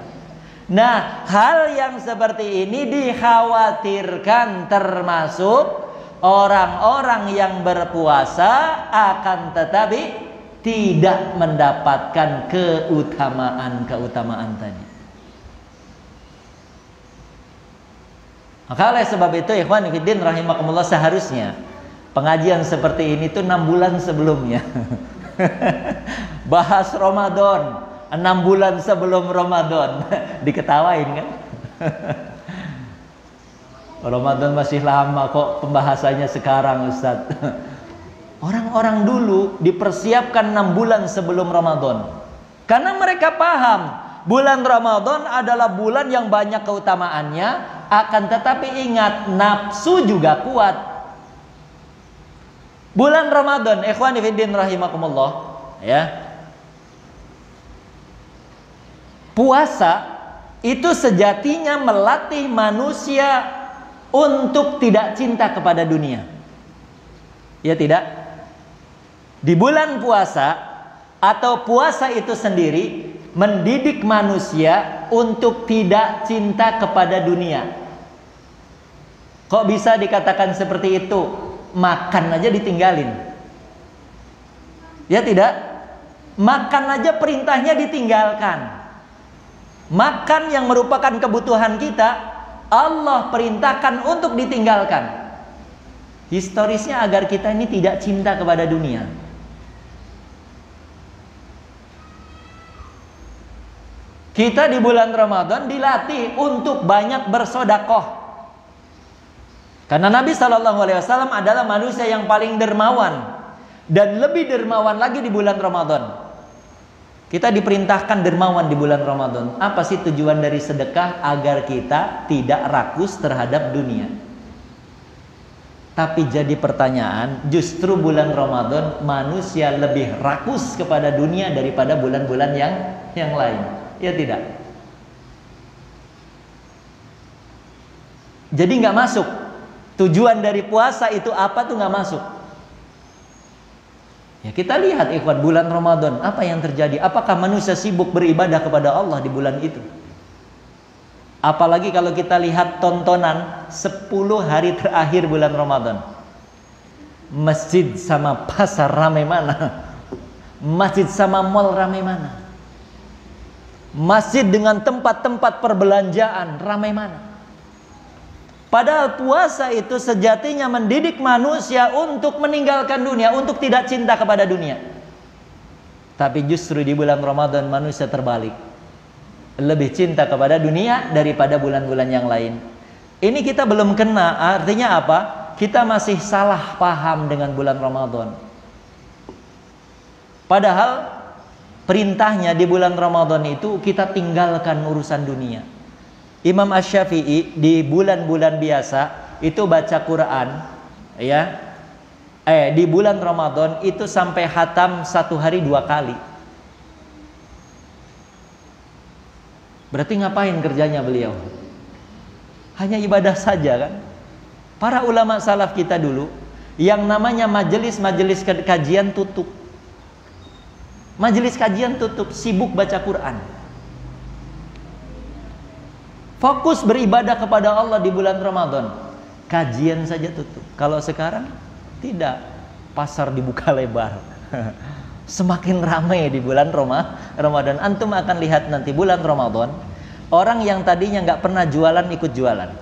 Nah, hal yang seperti ini dikhawatirkan termasuk orang-orang yang berpuasa akan tetapi tidak mendapatkan keutamaan tadi. Maka oleh sebab itu ikhwan fillah rahimakumullah, seharusnya pengajian seperti ini tuh 6 bulan sebelumnya. Bahas Ramadan 6 bulan sebelum Ramadan. Diketawain kan? Ramadan masih lama kok pembahasannya sekarang Ustaz. Orang-orang dulu dipersiapkan 6 bulan sebelum Ramadan. Karena mereka paham bulan Ramadan adalah bulan yang banyak keutamaannya, akan tetapi ingat nafsu juga kuat. Bulan Ramadan, ikhwani fillah rahimakumullah, ya. Puasa itu sejatinya melatih manusia untuk tidak cinta kepada dunia. Ya tidak? Di bulan puasa atau puasa itu sendiri mendidik manusia untuk tidak cinta kepada dunia. Kok bisa dikatakan seperti itu? Makan aja ditinggalin. Ya tidak? Makan aja perintahnya ditinggalkan. Makan yang merupakan kebutuhan kita, Allah perintahkan untuk ditinggalkan. Historisnya agar kita ini tidak cinta kepada dunia. Kita di bulan Ramadan dilatih untuk banyak bersedekah. Karena Nabi SAW adalah manusia yang paling dermawan, dan lebih dermawan lagi di bulan Ramadan. Kita diperintahkan dermawan di bulan Ramadan. Apa sih tujuan dari sedekah? Agar kita tidak rakus terhadap dunia. Tapi jadi pertanyaan, justru bulan Ramadan manusia lebih rakus kepada dunia daripada bulan-bulan yang lain. Ya tidak? Jadi nggak masuk. Tujuan dari puasa itu apa tuh nggak masuk. Ya kita lihat ikhwan, bulan Ramadan apa yang terjadi? Apakah manusia sibuk beribadah kepada Allah di bulan itu? Apalagi kalau kita lihat tontonan 10 hari terakhir bulan Ramadan. Masjid sama pasar ramai mana? Masjid sama mall ramai mana? Masjid dengan tempat-tempat perbelanjaan ramai mana? Padahal puasa itu sejatinya mendidik manusia untuk meninggalkan dunia, untuk tidak cinta kepada dunia. Tapi justru di bulan Ramadan manusia terbalik. Lebih cinta kepada dunia daripada bulan-bulan yang lain. Ini kita belum kena, artinya apa? Kita masih salah paham dengan bulan Ramadan. Padahal perintahnya di bulan Ramadan itu kita tinggalkan urusan dunia. Imam Asy-Syafi'i di bulan-bulan biasa itu baca Quran, ya. Di bulan Ramadan itu sampai khatam 1 hari 2 kali. Berarti ngapain kerjanya beliau? Hanya ibadah saja kan? Para ulama salaf kita dulu, yang namanya majelis-majelis kajian tutup. Majelis kajian tutup, sibuk baca Quran. Fokus beribadah kepada Allah di bulan Ramadan. Kajian saja tutup. Kalau sekarang tidak, pasar dibuka lebar. Semakin ramai di bulan Ramadan. Antum akan lihat nanti bulan Ramadan, orang yang tadinya nggak pernah jualan ikut jualan.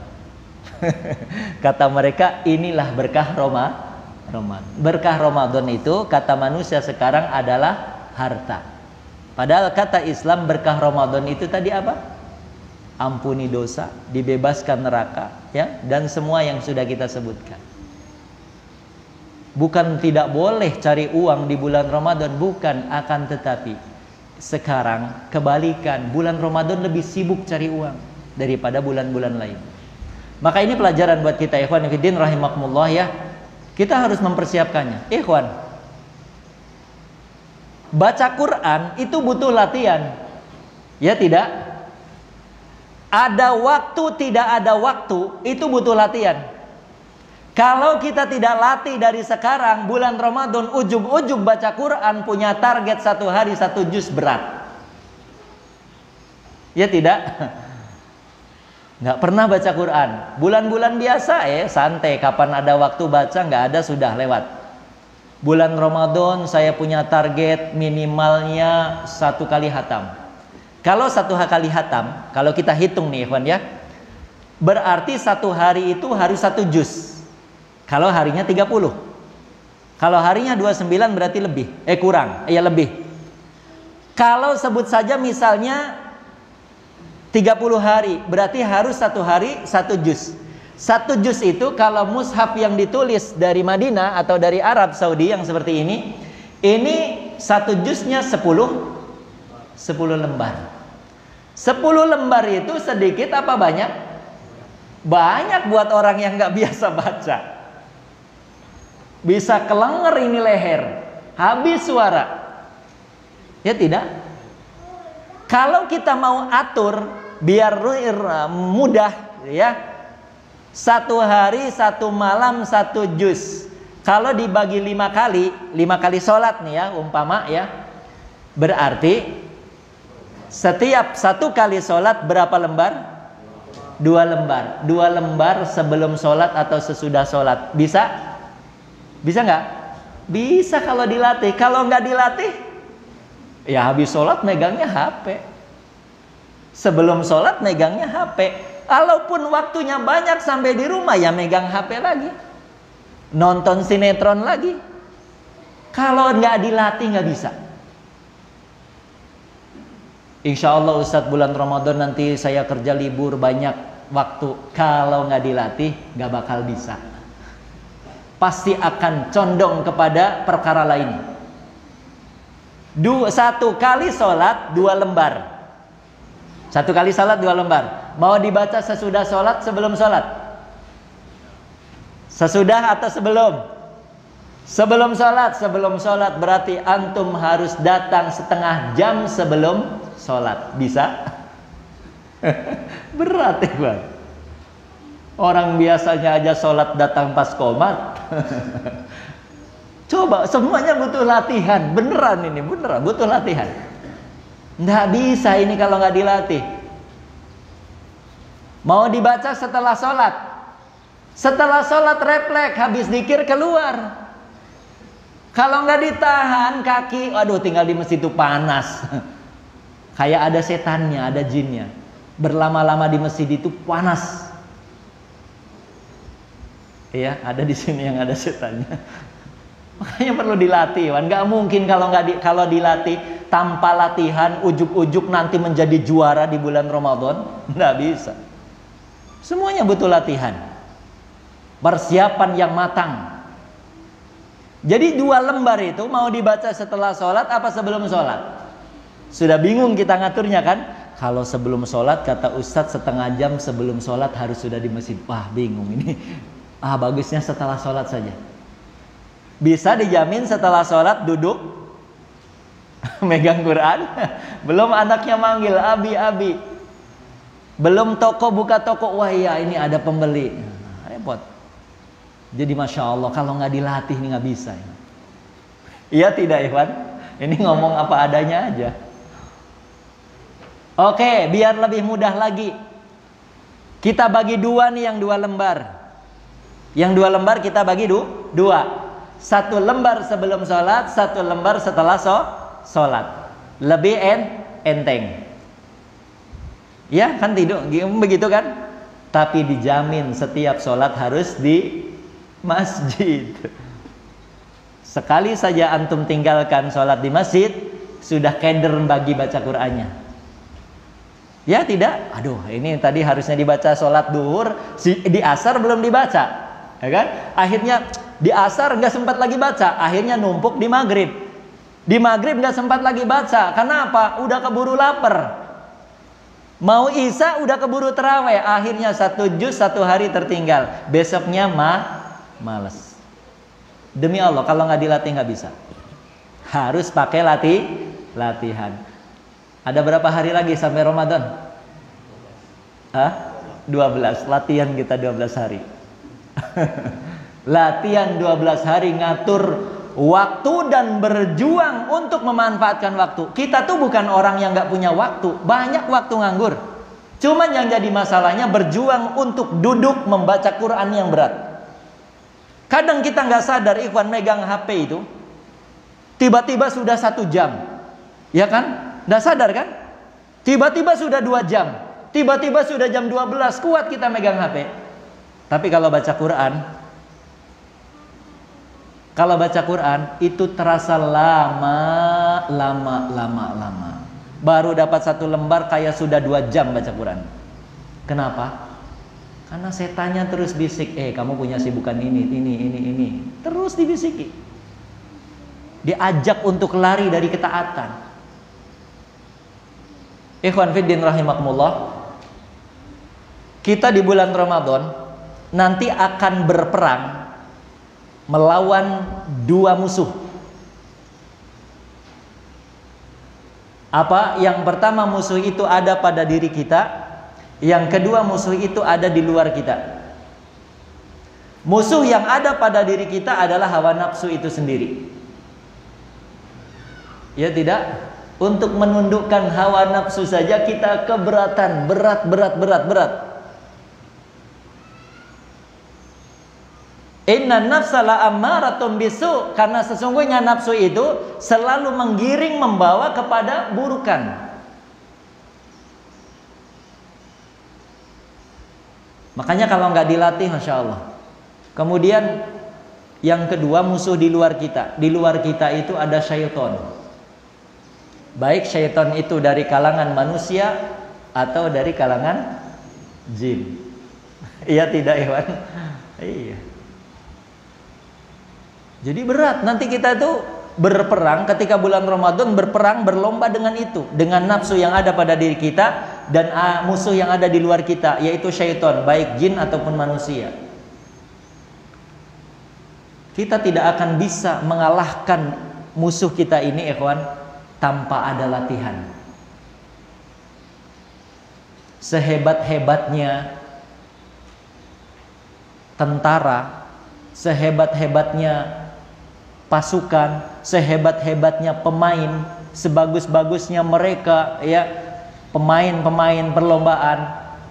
Kata mereka, inilah berkah Ramadan. Berkah Ramadan itu kata manusia sekarang adalah harta. Padahal kata Islam berkah Ramadan itu tadi apa? Ampuni dosa, dibebaskan neraka, ya, dan semua yang sudah kita sebutkan. Bukan tidak boleh cari uang di bulan Ramadan, bukan, akan tetapi sekarang kebalikan, bulan Ramadan lebih sibuk cari uang daripada bulan-bulan lain. Maka ini pelajaran buat kita ikhwan fillah rahimakumullah, ya. Kita harus mempersiapkannya. Ikhwan, baca Quran itu butuh latihan. Ya tidak? Ada waktu, tidak ada waktu, itu butuh latihan. Kalau kita tidak latih dari sekarang, bulan Ramadan ujug-ujug baca Quran, punya target 1 hari 1 juz, berat. Ya tidak? Nggak pernah baca Quran. Bulan-bulan biasa santai, kapan ada waktu baca, nggak ada, sudah lewat. Bulan Ramadan saya punya target minimalnya 1 kali hatam. Kalau 1 kali hatam, kalau kita hitung nih ikhwan ya, berarti 1 hari itu harus 1 juz. Kalau harinya 30. Kalau harinya 29 berarti lebih. Kurang, lebih. Kalau sebut saja misalnya 30 hari, berarti harus 1 hari 1 juz. 1 juz itu kalau mushaf yang ditulis dari Madinah atau dari Arab Saudi yang seperti ini 1 juznya 10 lembar. 10 lembar itu sedikit apa banyak? Banyak buat orang yang nggak biasa baca. Bisa kelenger ini leher, habis suara. Ya tidak? Kalau kita mau atur biar mudah ya, 1 hari 1 malam 1 juz. Kalau dibagi 5 kali sholat nih ya, umpama ya, berarti setiap 1 kali sholat berapa lembar? 2 lembar. 2 lembar sebelum sholat atau sesudah sholat. Bisa? Bisa nggak? Bisa kalau dilatih. Kalau nggak dilatih, ya habis sholat megangnya HP. Sebelum sholat megangnya HP. Kalaupun waktunya banyak sampai di rumah ya megang HP lagi. Nonton sinetron lagi. Kalau nggak dilatih nggak bisa. Insya Allah Ustadz bulan Ramadan nanti saya kerja libur banyak waktu. Kalau nggak dilatih nggak bakal bisa. Pasti akan condong kepada perkara lain. 1 kali sholat 2 lembar. 1 kali sholat 2 lembar. Mau dibaca sesudah sholat, sebelum sholat? Sesudah atau sebelum? Sebelum sholat. Sebelum sholat berarti antum harus datang setengah jam sebelum sholat. Bisa? Berat ya Bang. Orang biasanya aja sholat datang pas qomat. Coba, semuanya butuh latihan. Beneran ini, beneran butuh latihan. Nggak bisa ini kalau nggak dilatih. Mau dibaca setelah sholat. Setelah sholat refleks, habis zikir keluar. Kalau nggak ditahan kaki, aduh tinggal di masjid itu panas. Kayak ada setannya, ada jinnya. Berlama-lama di masjid itu panas. Iya, ada di sini yang ada setannya. Makanya perlu dilatih, Wan. Nggak mungkin kalau dilatih tanpa latihan, ujuk-ujuk nanti menjadi juara di bulan Ramadan. Nggak bisa. Semuanya butuh latihan. Persiapan yang matang. Jadi 2 lembar itu mau dibaca setelah sholat apa sebelum sholat? Sudah bingung kita ngaturnya kan? Kalau sebelum sholat kata Ustadz setengah jam sebelum sholat harus sudah di masjid. Wah bingung ini. Bagusnya setelah sholat saja. Bisa dijamin setelah sholat duduk megang Quran. Belum anaknya manggil abi. Belum toko buka toko. Wah iya ini ada pembeli. Repot. Jadi Masya Allah kalau nggak dilatih ini nggak bisa. Iya tidak Ikhwan? Ini ngomong apa adanya aja. Oke, biar lebih mudah lagi. Kita bagi 2 nih yang 2 lembar. Yang 2 lembar kita bagi 2. 1 lembar sebelum sholat, 1 lembar setelah sholat. Lebih enteng. Ya kan tidak begitu kan? Tapi dijamin setiap sholat harus di masjid. Sekali saja antum tinggalkan sholat di masjid, sudah keder bagi baca Qur'annya. Ya tidak? Aduh ini tadi harusnya dibaca sholat duhur, di asar belum dibaca. Ya kan? Akhirnya di asar nggak sempat lagi baca, akhirnya numpuk di maghrib. Di maghrib nggak sempat lagi baca, kenapa? Udah keburu lapar. Mau isya udah keburu terawih, akhirnya 1 juz 1 hari tertinggal. Besoknya males. Demi Allah kalau nggak dilatih nggak bisa. Harus pakai latihan. Ada berapa hari lagi sampai Ramadan? 12. Latihan kita 12 hari. Latihan 12 hari ngatur waktu dan berjuang untuk memanfaatkan waktu. Kita tuh bukan orang yang nggak punya waktu, banyak waktu nganggur. Cuman yang jadi masalahnya berjuang untuk duduk membaca Quran yang berat. Kadang kita nggak sadar, ikhwan, megang HP itu tiba-tiba sudah 1 jam, ya kan? Nggak sadar kan? Tiba-tiba sudah 2 jam, tiba-tiba sudah jam 12, kuat kita megang HP. Tapi kalau baca Quran itu terasa lama. Baru dapat 1 lembar kayak sudah 2 jam baca Quran. Kenapa? Karena setannya terus bisik, kamu punya sibukan ini. Terus dibisiki. Diajak untuk lari dari ketaatan. Ikhwan fiddin rahimakumullah. Kita di bulan Ramadan nanti akan berperang melawan 2 musuh. Apa? Yang pertama, musuh itu ada pada diri kita. Yang kedua, musuh itu ada di luar kita. Musuh yang ada pada diri kita adalah hawa nafsu itu sendiri. Ya tidak? Untuk menundukkan hawa nafsu saja kita keberatan, berat. Inna nafsa la'ammaratun bisu, karena sesungguhnya nafsu itu selalu menggiring, membawa kepada burukan. Makanya kalau nggak dilatih, Masya Allah. Kemudian yang kedua, musuh di luar kita. Di luar kita itu ada syaitan. Baik syaitan itu dari kalangan manusia atau dari kalangan jin. Iya tidak, Iwan? Iya. Jadi berat, nanti kita itu berperang ketika bulan Ramadan, berperang, berlomba dengan itu, dengan nafsu yang ada pada diri kita dan musuh yang ada di luar kita, yaitu syaitan, baik jin ataupun manusia. Kita tidak akan bisa mengalahkan musuh kita ini, ikhwan, tanpa ada latihan. Sehebat-hebatnya tentara, sehebat-hebatnya pasukan, sehebat-hebatnya pemain, sebagus-bagusnya mereka, ya, pemain-pemain perlombaan,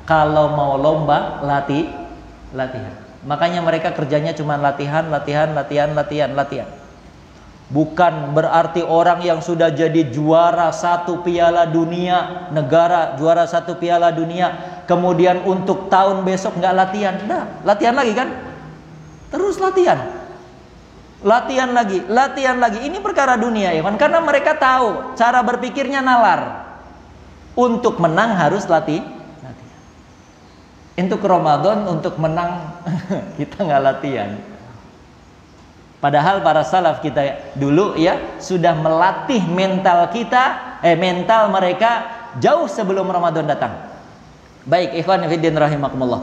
kalau mau lomba latihan. Makanya mereka kerjanya cuma latihan. Bukan berarti orang yang sudah jadi juara 1 piala dunia, negara juara 1 piala dunia, kemudian untuk tahun besok nggak latihan. Nah, latihan lagi kan? Terus latihan lagi. Ini perkara dunia, ya kan? Karena mereka tahu cara berpikirnya nalar. Untuk menang harus latihan. Untuk Ramadan, untuk menang kita nggak latihan. Padahal para salaf kita dulu, ya, sudah melatih mental kita, mental mereka jauh sebelum Ramadan datang. Baik, ikhwan fillah rahimakumullah.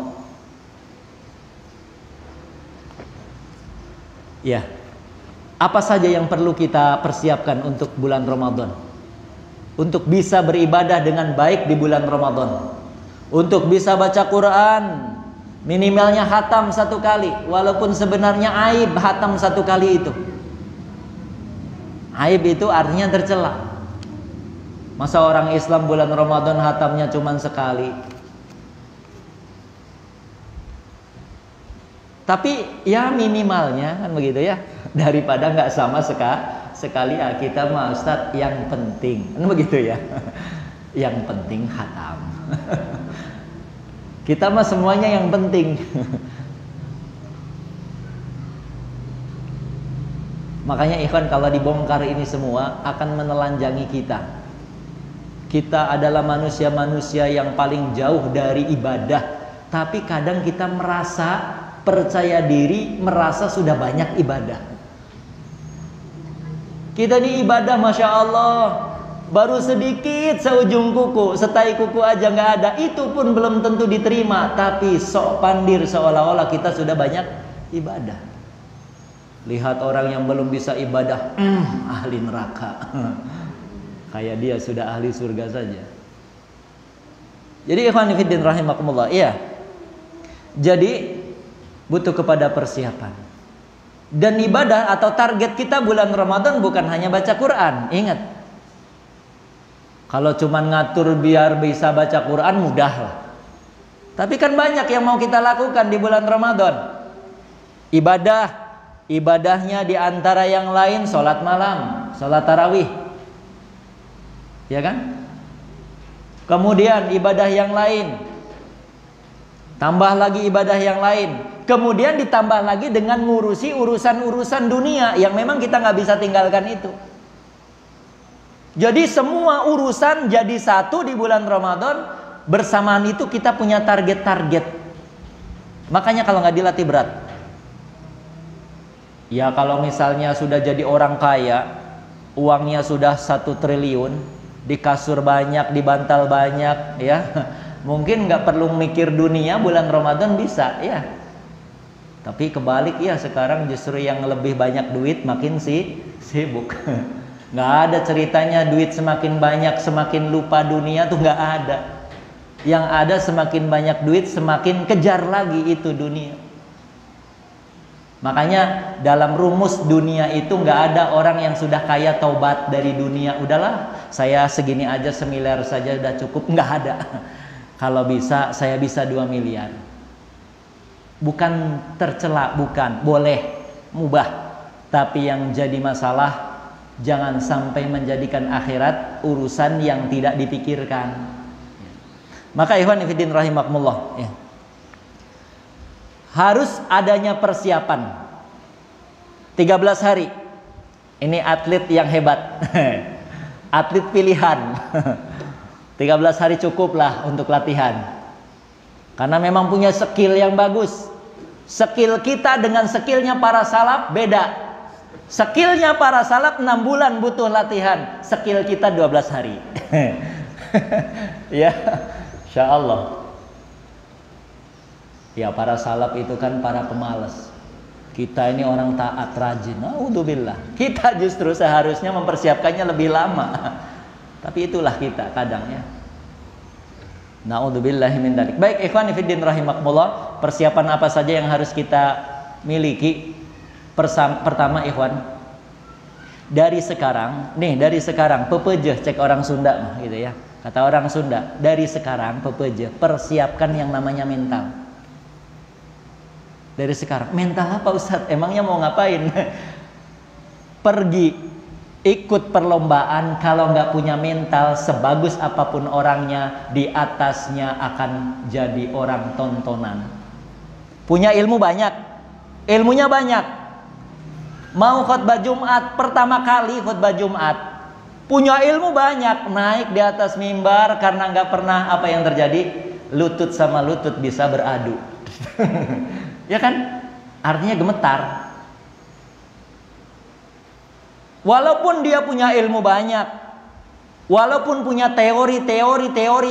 Ya. Apa saja yang perlu kita persiapkan untuk bulan Ramadan? Untuk bisa beribadah dengan baik di bulan Ramadan. Untuk bisa baca Quran, minimalnya khatam 1 kali. Walaupun sebenarnya aib khatam 1 kali itu. Aib itu artinya tercela. Masa orang Islam bulan Ramadan khatamnya cuma sekali? Tapi ya minimalnya kan begitu ya. Daripada nggak sama sekali, ya kita mah Ustadz yang penting, kan begitu ya. Yang penting khatam. Kita mah semuanya yang penting. Makanya ikhwan, kalau dibongkar ini semua akan menelanjangi kita. Kita adalah manusia-manusia yang paling jauh dari ibadah. Tapi kadang kita merasa percaya diri, merasa sudah banyak ibadah. Kita ini ibadah Masya Allah baru sedikit seujung kuku, setai kuku aja nggak ada. Itu pun belum tentu diterima. Tapi sok pandir seolah-olah kita sudah banyak ibadah. Lihat orang yang belum bisa ibadah, ahli neraka. Kayak dia sudah ahli surga saja. Jadi ikhwan fillah rahimakumullah, iya. Jadi butuh kepada persiapan. Dan ibadah atau target kita bulan Ramadan bukan hanya baca Quran. Ingat, Kalau cuman ngatur biar bisa baca Quran mudah lah. Tapi kan banyak yang mau kita lakukan di bulan Ramadan. Ibadahnya di antara yang lain sholat malam, sholat tarawih. Ya kan? Kemudian ibadah yang lain. Tambah lagi ibadah yang lain. Kemudian ditambah lagi dengan ngurusi urusan-urusan dunia yang memang kita nggak bisa tinggalkan itu. Jadi semua urusan jadi satu di bulan Ramadan. Bersamaan itu kita punya target-target. Makanya kalau nggak dilatih berat. Ya kalau misalnya sudah jadi orang kaya, uangnya sudah 1 triliun, di kasur banyak, di bantal banyak, ya mungkin nggak perlu mikir dunia, bulan Ramadan bisa, ya. Tapi kebalik ya, sekarang justru yang lebih banyak duit makin sibuk. Nggak ada ceritanya duit semakin banyak semakin lupa dunia, tuh nggak ada. Yang ada semakin banyak duit semakin kejar lagi itu dunia. Makanya dalam rumus dunia itu nggak ada orang yang sudah kaya taubat dari dunia. Udahlah, saya segini aja, semiliar saja udah cukup. Nggak ada. Kalau bisa, saya bisa 2 miliar. Bukan tercela, bukan. Boleh, mubah. Tapi yang jadi masalah, jangan sampai menjadikan akhirat urusan yang tidak dipikirkan. Maka ikhwan fillah rahimakumullah, ya. Harus adanya persiapan. 13 hari. Ini atlet yang hebat. Atlet pilihan. 13 hari cukuplah untuk latihan. Karena memang punya skill yang bagus. Skill kita dengan skillnya para salaf beda. Skillnya para salaf 6 bulan butuh latihan. Skill kita 12 hari. Ya, insya Allah. Ya, para salaf itu kan para pemalas. Kita ini orang taat, rajin. Naudzubillah. Kita justru seharusnya mempersiapkannya lebih lama. Tapi itulah kita kadang, ya. Naudzubillahi min dzalik. Baik, ikhwan fillah rahimakumullah, persiapan apa saja yang harus kita miliki? Pertama, ikhwan, dari sekarang, pepejeh, cek orang Sunda gitu ya. Kata orang Sunda, dari sekarang pepejeh, persiapkan yang namanya mental. Dari sekarang, mental apa Ustadz? Emangnya mau ngapain? Pergi ikut perlombaan, kalau nggak punya mental, sebagus apapun orangnya, di atasnya akan jadi orang tontonan. Punya ilmu banyak, ilmunya banyak. Mau khutbah Jumat, pertama kali khutbah Jumat, punya ilmu banyak, naik di atas mimbar, karena nggak pernah, apa yang terjadi? Lutut sama lutut bisa beradu. Ya kan? Artinya gemetar. Walaupun dia punya ilmu banyak, walaupun punya teori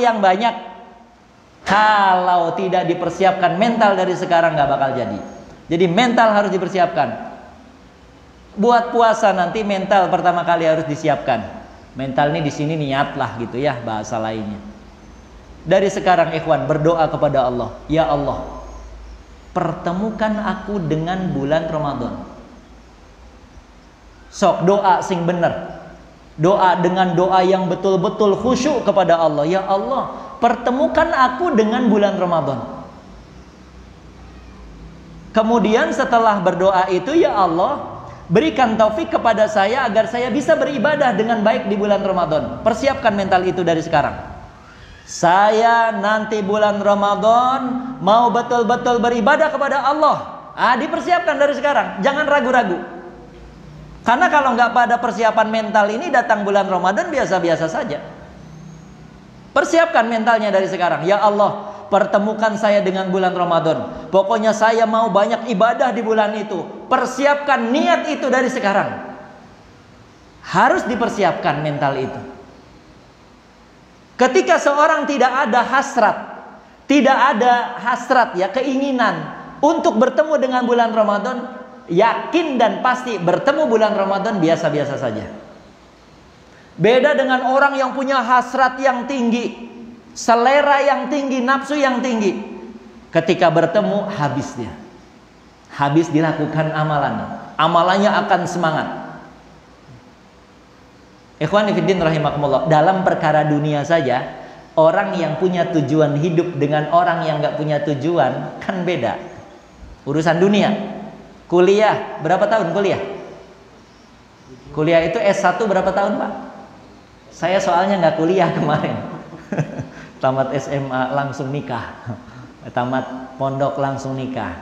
yang banyak, kalau tidak dipersiapkan mental dari sekarang nggak bakal jadi. Jadi mental harus dipersiapkan. Buat puasa nanti mental pertama kali harus disiapkan. Mental ini di sini niat lah gitu ya, bahasa lainnya. Dari sekarang ikhwan berdoa kepada Allah, ya Allah, pertemukan aku dengan bulan Ramadan. Sok doa sing bener. Doa dengan doa yang betul-betul khusyuk kepada Allah. Ya Allah, pertemukan aku dengan bulan Ramadan. Kemudian setelah berdoa itu, ya Allah, berikan taufik kepada saya agar saya bisa beribadah dengan baik di bulan Ramadan. Persiapkan mental itu dari sekarang. Saya nanti bulan Ramadan mau betul-betul beribadah kepada Allah. Dipersiapkan dari sekarang, jangan ragu-ragu. Karena kalau nggak pada persiapan mental ini, datang bulan Ramadan biasa-biasa saja. Persiapkan mentalnya dari sekarang. Ya Allah, pertemukan saya dengan bulan Ramadan. Pokoknya saya mau banyak ibadah di bulan itu. Persiapkan niat itu dari sekarang. Harus dipersiapkan mental itu. Ketika seorang tidak ada hasrat ya, keinginan untuk bertemu dengan bulan Ramadan, yakin dan pasti bertemu bulan Ramadan biasa-biasa saja. Beda dengan orang yang punya hasrat yang tinggi, selera yang tinggi, nafsu yang tinggi. Ketika bertemu, habis dia. Habis dilakukan amalannya. Amalannya akan semangat. Ikhwan fillah rahimakumullah, dalam perkara dunia saja, orang yang punya tujuan hidup dengan orang yang nggak punya tujuan kan beda. Urusan dunia, kuliah berapa tahun kuliah? Kuliah itu S1 berapa tahun Pak? Saya soalnya nggak kuliah kemarin. Tamat SMA langsung nikah. Tamat pondok langsung nikah.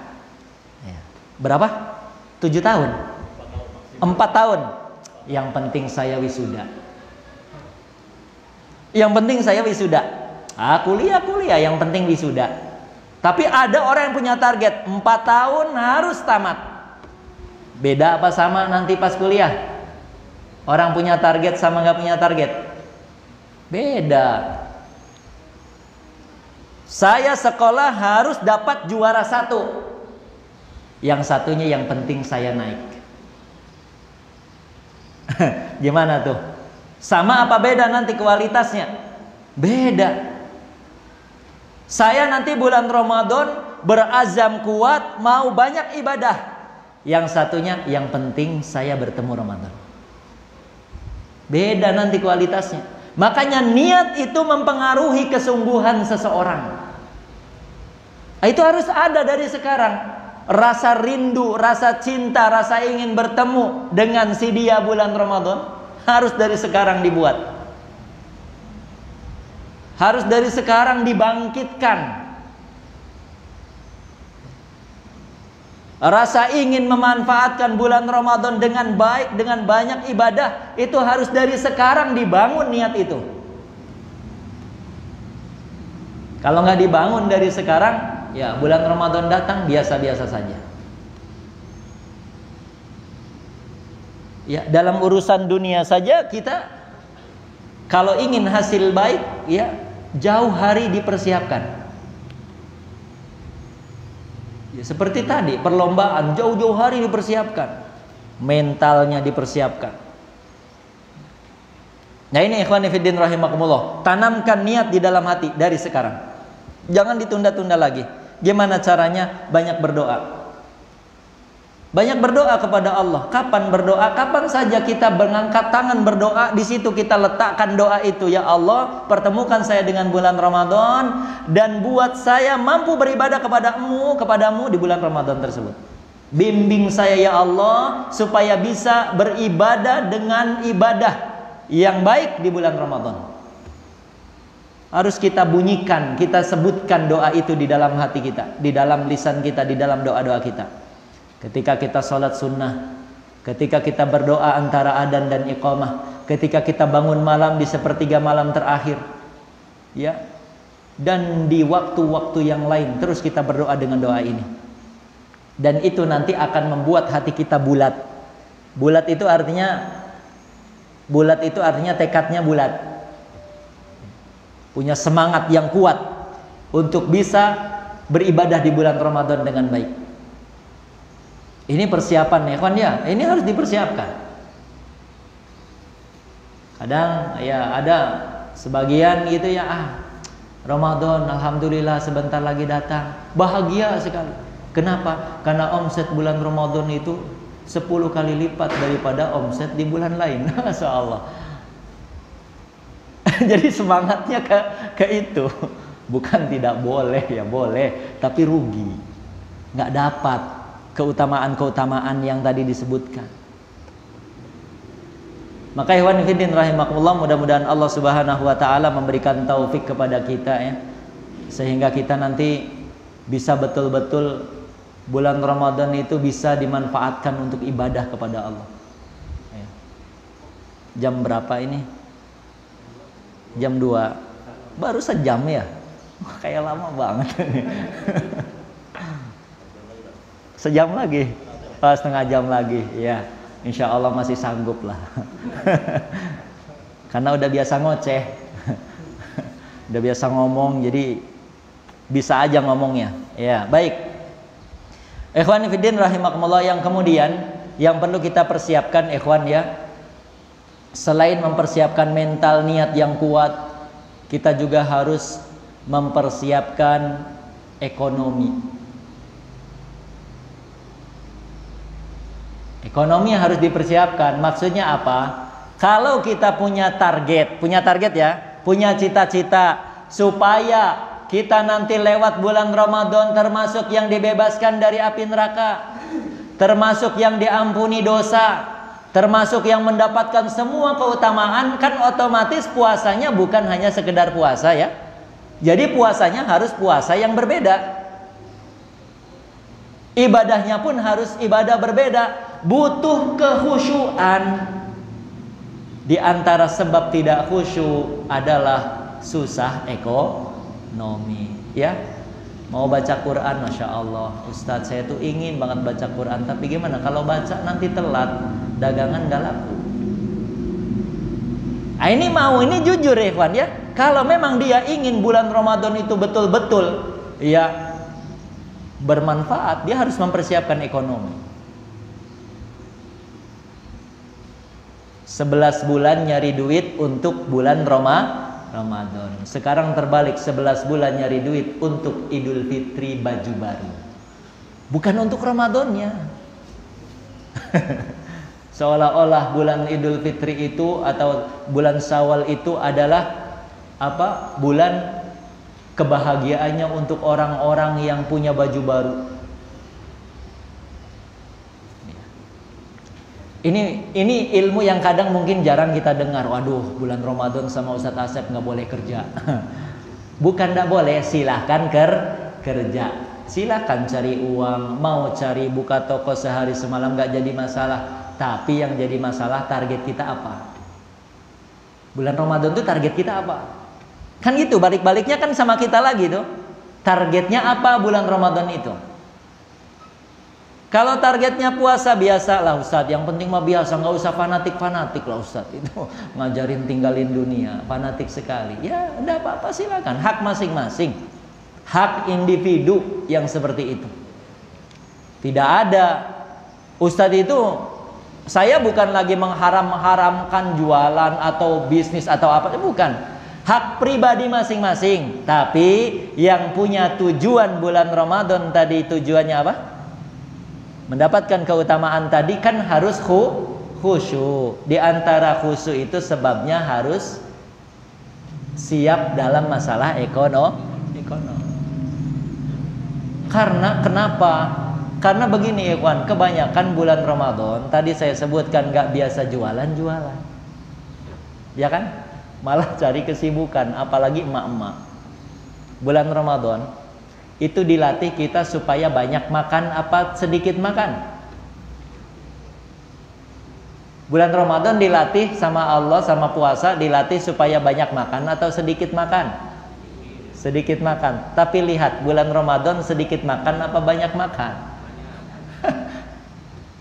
Berapa? 7 tahun? 4 tahun. Yang penting saya wisuda. Yang penting saya wisuda. Kuliah yang penting wisuda. Tapi ada orang yang punya target 4 tahun harus tamat. Beda apa sama nanti pas kuliah? Orang punya target sama nggak punya target? Beda. Saya sekolah harus dapat juara 1. Yang satunya yang penting saya naik. Gimana tuh? Sama apa beda nanti kualitasnya? Beda. Saya nanti bulan Ramadan berazam kuat mau banyak ibadah. Yang satunya yang penting saya bertemu Ramadan. Beda nanti kualitasnya. Makanya niat itu mempengaruhi kesungguhan seseorang. Itu harus ada dari sekarang. Rasa rindu, rasa cinta, rasa ingin bertemu dengan si dia bulan Ramadan harus dari sekarang dibuat. Harus dari sekarang dibangkitkan. Rasa ingin memanfaatkan bulan Ramadan dengan baik, dengan banyak ibadah, itu harus dari sekarang dibangun niat itu. Kalau nggak dibangun dari sekarang, ya bulan Ramadan datang biasa-biasa saja. Ya, dalam urusan dunia saja kita kalau ingin hasil baik, ya jauh hari dipersiapkan. Ya, seperti tadi perlombaan jauh-jauh hari dipersiapkan, mentalnya dipersiapkan. Nah ini ikhwan fillah rahimakumullah, tanamkan niat di dalam hati dari sekarang. Jangan ditunda-tunda lagi. Gimana caranya? Banyak berdoa. Banyak berdoa kepada Allah. Kapan berdoa? Kapan saja kita mengangkat tangan berdoa, di situ kita letakkan doa itu. Ya Allah, pertemukan saya dengan bulan Ramadan dan buat saya mampu beribadah kepadamu di bulan Ramadan tersebut. Bimbing saya ya Allah supaya bisa beribadah dengan ibadah yang baik di bulan Ramadan. Harus kita bunyikan, kita sebutkan doa itu di dalam hati kita, di dalam lisan kita, di dalam doa-doa kita. Ketika kita sholat sunnah, ketika kita berdoa antara adzan dan iqamah, ketika kita bangun malam di sepertiga malam terakhir, ya, dan di waktu-waktu yang lain, terus kita berdoa dengan doa ini. Dan itu nanti akan membuat hati kita bulat. Bulat itu artinya tekadnya bulat. Punya semangat yang kuat untuk bisa beribadah di bulan Ramadan dengan baik. Ini persiapan ya kawan ya, ini harus dipersiapkan. Kadang ya ada sebagian gitu ya, Ramadan alhamdulillah sebentar lagi datang, bahagia sekali. Kenapa? Karena omset bulan Ramadan itu 10 kali lipat daripada omset di bulan lain. Masya Allah. Jadi semangatnya ke itu. Bukan tidak boleh, ya boleh, tapi rugi. Nggak dapat keutamaan-keutamaan yang tadi disebutkan. Maka ikhwan fillah rahimakumullah, mudah-mudahan Allah Subhanahu wa taala memberikan taufik kepada kita ya, sehingga kita nanti bisa betul-betul bulan Ramadan itu bisa dimanfaatkan untuk ibadah kepada Allah. Jam berapa ini? Jam 2. Baru sejam ya? Kayak lama banget. Sejam lagi? Setengah jam lagi. Ya, insya Allah masih sanggup lah. Karena udah biasa ngoceh. Udah biasa ngomong, jadi bisa aja ngomongnya. Ya, baik. Ikhwan fillah rahimakumullah, yang kemudian yang perlu kita persiapkan ikhwan ya, selain mempersiapkan mental niat yang kuat, kita juga harus mempersiapkan ekonomi. Ekonomi harus dipersiapkan. Maksudnya apa? Kalau kita punya target ya, punya cita-cita supaya kita nanti lewat bulan Ramadan termasuk yang dibebaskan dari api neraka, termasuk yang diampuni dosa, termasuk yang mendapatkan semua keutamaan, kan otomatis puasanya bukan hanya sekedar puasa ya. Jadi puasanya harus puasa yang berbeda. Ibadahnya pun harus ibadah berbeda, butuh kekhusyuan. Di antara sebab tidak khusyuk adalah susah ekonomi, ya. Mau baca Quran, Masya Allah, Ustadz saya tuh ingin banget baca Quran, tapi gimana kalau baca nanti telat, dagangan gak laku. Nah, ini jujur ya ikhwan ya. Kalau memang dia ingin bulan Ramadan itu betul-betul ya bermanfaat, dia harus mempersiapkan ekonomi. 11 bulan nyari duit untuk bulan Ramadan. Sekarang terbalik, 11 bulan nyari duit untuk Idul Fitri, baju baru. Bukan untuk Ramadannya. Seolah-olah bulan Idul Fitri itu atau bulan Syawal itu adalah apa? Bulan kebahagiaannya untuk orang-orang yang punya baju baru. Ini ilmu yang kadang mungkin jarang kita dengar. Waduh, bulan Ramadan sama Ustadz Asep nggak boleh kerja. Bukan nggak boleh, silahkan kerja. Silahkan cari uang, mau cari buka toko sehari semalam nggak jadi masalah. Tapi yang jadi masalah target kita apa? Bulan Ramadan tuh target kita apa? Kan gitu, balik-baliknya kan sama kita lagi tuh. Targetnya apa bulan Ramadan itu? Kalau targetnya puasa, biasa lah Ustadz, yang penting mah biasa, nggak usah fanatik-fanatik lah Ustadz. Itu ngajarin tinggalin dunia, fanatik sekali. Ya enggak apa-apa, silakan, hak masing-masing. Hak individu yang seperti itu. Tidak ada Ustadz itu, saya bukan lagi mengharamkan jualan atau bisnis atau apa, bukan. Hak pribadi masing-masing. Tapi yang punya tujuan bulan Ramadan tadi, tujuannya apa? Mendapatkan keutamaan tadi kan harus khusyuk. Di antara khusyuk itu sebabnya harus siap dalam masalah ekonomi. Karena kenapa? Karena begini ya kawan, kebanyakan bulan Ramadan tadi saya sebutkan nggak biasa jualan, ya kan? Malah cari kesibukan, apalagi emak-emak. Bulan Ramadan itu dilatih kita supaya banyak makan apa sedikit makan. Bulan Ramadan dilatih sama Allah, sama puasa dilatih supaya banyak makan atau sedikit makan? Sedikit makan. Tapi lihat, bulan Ramadan sedikit makan apa banyak makan?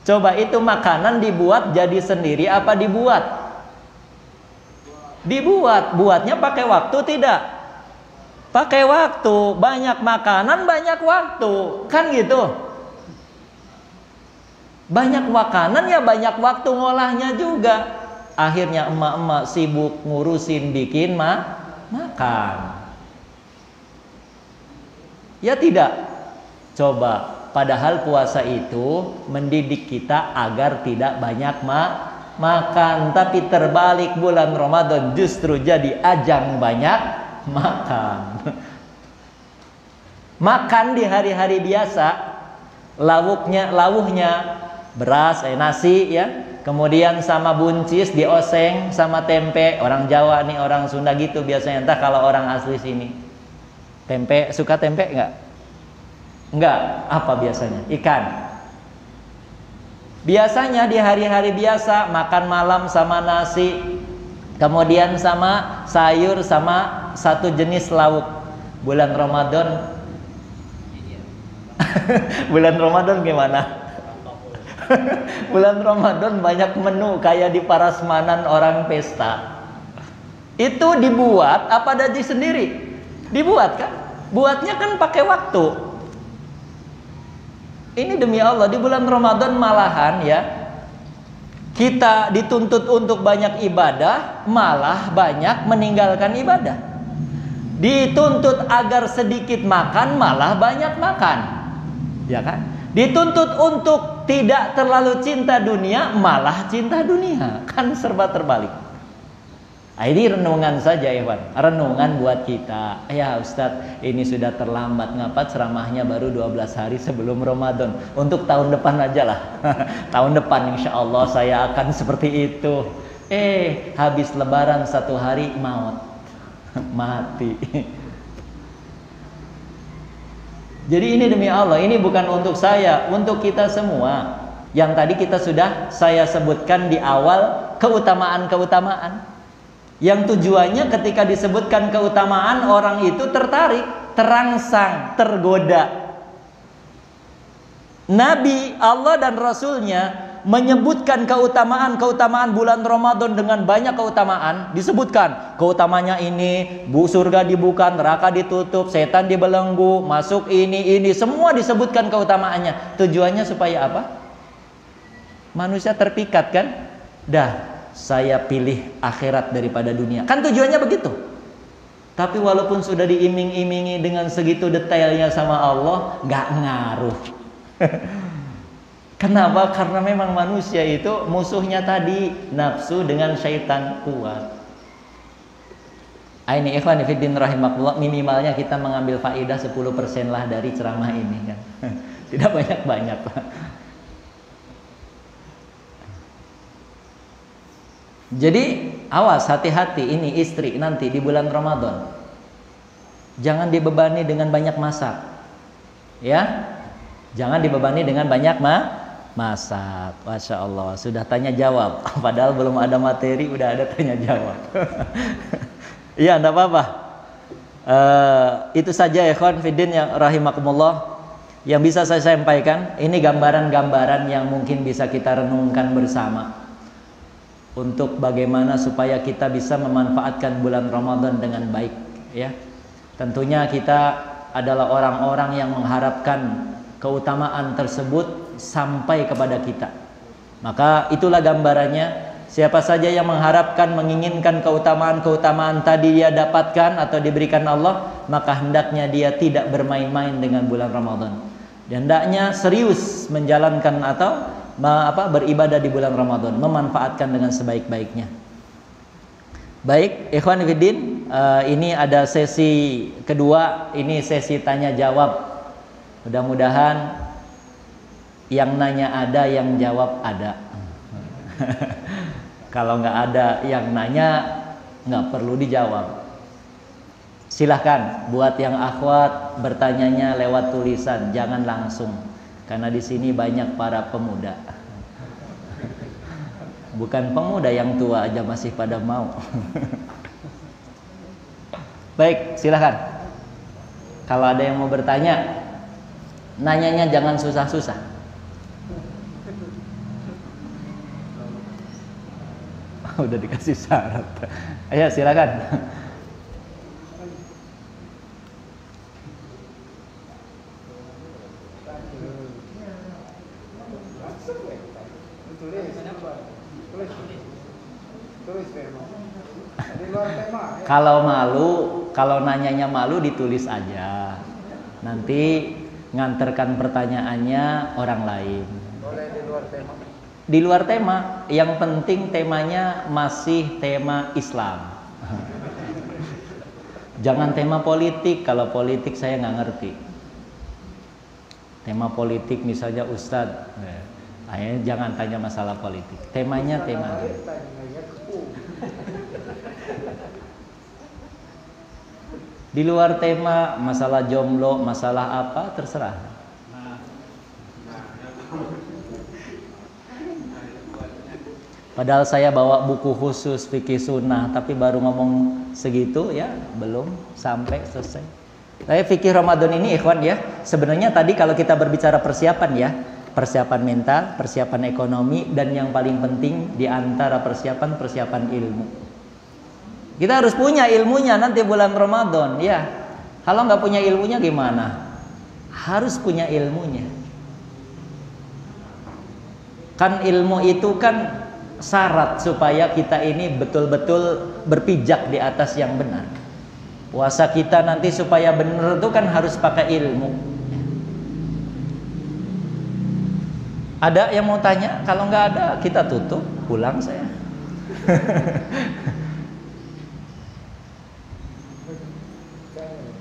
Coba itu makanan dibuat jadi sendiri apa dibuat? Dibuat. Buatnya pakai waktu tidak? Pakai waktu, banyak makanan, banyak waktu, kan gitu. Banyak makanan ya banyak waktu ngolahnya juga. Akhirnya emak-emak sibuk ngurusin bikin makan. Ya tidak. Coba, padahal puasa itu mendidik kita agar tidak banyak makan. Tapi terbalik, bulan Ramadan justru jadi ajang banyak makan. Makan di hari-hari biasa, lauhnya beras, nasi ya, kemudian sama buncis dioseng sama tempe. Orang Jawa nih, orang Sunda gitu biasanya. Entah kalau orang asli sini tempe, suka tempe enggak? Apa biasanya? Ikan. Biasanya di hari-hari biasa makan malam sama nasi, kemudian sama sayur sama satu jenis lauk. Bulan Ramadan bulan Ramadan gimana? Bulan Ramadan banyak menu kayak di prasmanan orang pesta. Itu dibuat apa dari sendiri? Dibuat kan? Buatnya kan pakai waktu. Ini demi Allah, di bulan Ramadan malahan ya, kita dituntut untuk banyak ibadah, malah banyak meninggalkan ibadah. Dituntut agar sedikit makan, malah banyak makan, ya kan? Dituntut untuk tidak terlalu cinta dunia, malah cinta dunia. Kan serba terbalik. Nah, ini renungan saja, Ikhwan. Renungan buat kita. Ya Ustadz, ini sudah terlambat. Ngapa ceramahnya baru 12 hari sebelum Ramadan? Untuk tahun depan aja lah. Tahun depan insya Allah saya akan seperti itu. Habis lebaran 1 hari maut. Mati. Jadi ini demi Allah, ini bukan untuk saya, untuk kita semua. Yang tadi kita sudah saya sebutkan di awal, keutamaan-keutamaan. Yang tujuannya ketika disebutkan keutamaan, orang itu tertarik, terangsang, tergoda. Nabi, Allah dan Rasulnya menyebutkan keutamaan bulan Ramadan dengan banyak keutamaan. Disebutkan keutamanya ini, surga dibuka, neraka ditutup, setan dibelenggu, masuk ini, semua disebutkan keutamaannya. Tujuannya supaya apa? Manusia terpikat kan? Saya pilih akhirat daripada dunia. Kan tujuannya begitu. Tapi walaupun sudah diiming-imingi dengan segitu detailnya sama Allah, gak ngaruh. Kenapa? Karena memang manusia itu musuhnya tadi nafsu dengan syaitan kuat. Ini ikhwan fillah rahimakumullah, minimalnya kita mengambil faidah 10% lah dari ceramah ini kan. Tidak banyak-banyak lah. Jadi awas, hati-hati, ini istri nanti di bulan Ramadan. Jangan dibebani dengan banyak masak. Ya. Jangan dibebani dengan banyak masak. Masya Allah, sudah tanya jawab. Padahal belum ada materi, udah ada tanya jawab. Iya, enggak apa-apa. Itu saja ya ikhwan fiddin yang rahimakumullah yang bisa saya sampaikan. Ini gambaran-gambaran yang mungkin bisa kita renungkan bersama untuk bagaimana supaya kita bisa memanfaatkan bulan Ramadan dengan baik, ya. Tentunya kita adalah orang-orang yang mengharapkan keutamaan tersebut sampai kepada kita. Maka itulah gambarannya. Siapa saja yang mengharapkan, menginginkan keutamaan-keutamaan tadi dia dapatkan atau diberikan Allah, maka hendaknya dia tidak bermain-main dengan bulan Ramadan. Dan hendaknya serius menjalankan atau beribadah di bulan Ramadan, memanfaatkan dengan sebaik-baiknya. Baik, ikhwan fillah, ini ada sesi kedua, ini sesi tanya jawab. Mudah-mudahan yang nanya ada, yang jawab ada. Kalau nggak ada yang nanya, nggak perlu dijawab. Silahkan buat yang akhwat bertanyanya lewat tulisan, jangan langsung. Karena di sini banyak para pemuda. Bukan pemuda, yang tua aja masih pada mau. Baik, silahkan. Kalau ada yang mau bertanya, nanyanya jangan susah-susah. Udah dikasih syarat. Ayo silakan. Kalau malu, kalau nanyanya malu ditulis aja. Nanti nganterkan pertanyaannya orang lain. Boleh di luar tema. Di luar tema, yang penting temanya masih tema Islam. Jangan tema politik, kalau politik saya nggak ngerti. Tema politik misalnya Ustadz, jangan tanya masalah politik. Temanya tema. Di luar tema, masalah jomblo, masalah apa, terserah. Padahal saya bawa buku khusus fikih sunnah, tapi baru ngomong segitu ya, belum sampai selesai. Tapi fikih Ramadan ini ikhwan ya, sebenarnya tadi kalau kita berbicara persiapan ya, persiapan mental, persiapan ekonomi, dan yang paling penting di antara persiapan ilmu. Kita harus punya ilmunya nanti bulan Ramadan ya. Kalau nggak punya ilmunya gimana? Harus punya ilmunya. Kan ilmu itu kan syarat supaya kita ini betul-betul berpijak di atas yang benar. Puasa kita nanti supaya benar itu kan harus pakai ilmu. Ada yang mau tanya? Kalau nggak ada, kita tutup, pulang saya.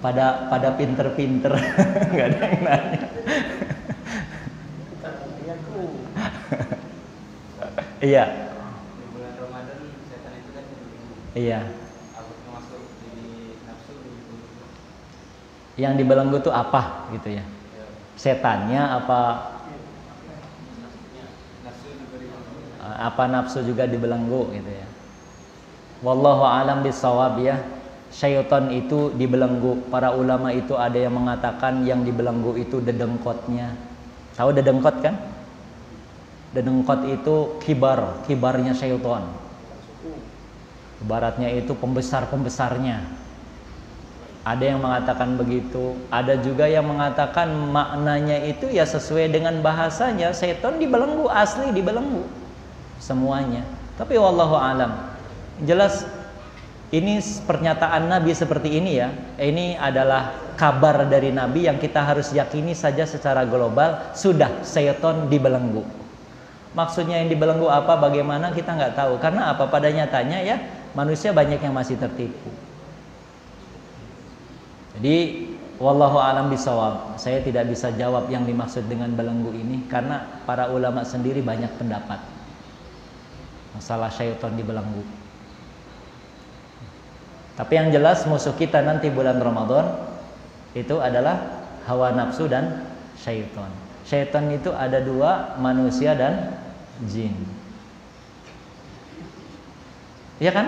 pada pinter-pinter, nggak ada yang nanya. Iya. Di bulan Ramadan setan itu kan Iya. aku masuk di nafsu gitu. Yang dibelenggu tuh apa gitu ya? Setannya apa? Nafsu juga dibelenggu. Apa nafsu juga dibelenggu gitu ya? Wallahu alam bisawab ya. Syaitan itu dibelenggu. Para ulama itu ada yang mengatakan yang dibelenggu itu dedengkotnya. Tahu dedengkot kan? Dedengkot itu kibarnya syaitan. Ibaratnya itu pembesarnya. Ada yang mengatakan begitu. Ada juga yang mengatakan maknanya itu ya sesuai dengan bahasanya. Syaitan dibelenggu, asli dibelenggu semuanya. Tapi wallahu alam. Jelas ini pernyataan Nabi seperti ini ya. Ini adalah kabar dari Nabi yang kita harus yakini saja secara global. Sudah syaitan dibelenggu. Maksudnya yang dibelenggu apa, bagaimana kita nggak tahu. Karena apa, pada nyatanya ya manusia banyak yang masih tertipu. Jadi wallahu alam bisawab. Saya tidak bisa jawab yang dimaksud dengan belenggu ini karena para ulama sendiri banyak pendapat masalah syaitan dibelenggu. Tapi yang jelas musuh kita nanti bulan Ramadan itu adalah hawa nafsu dan syaitan. Syaitan itu ada dua, manusia dan jin. Iya kan?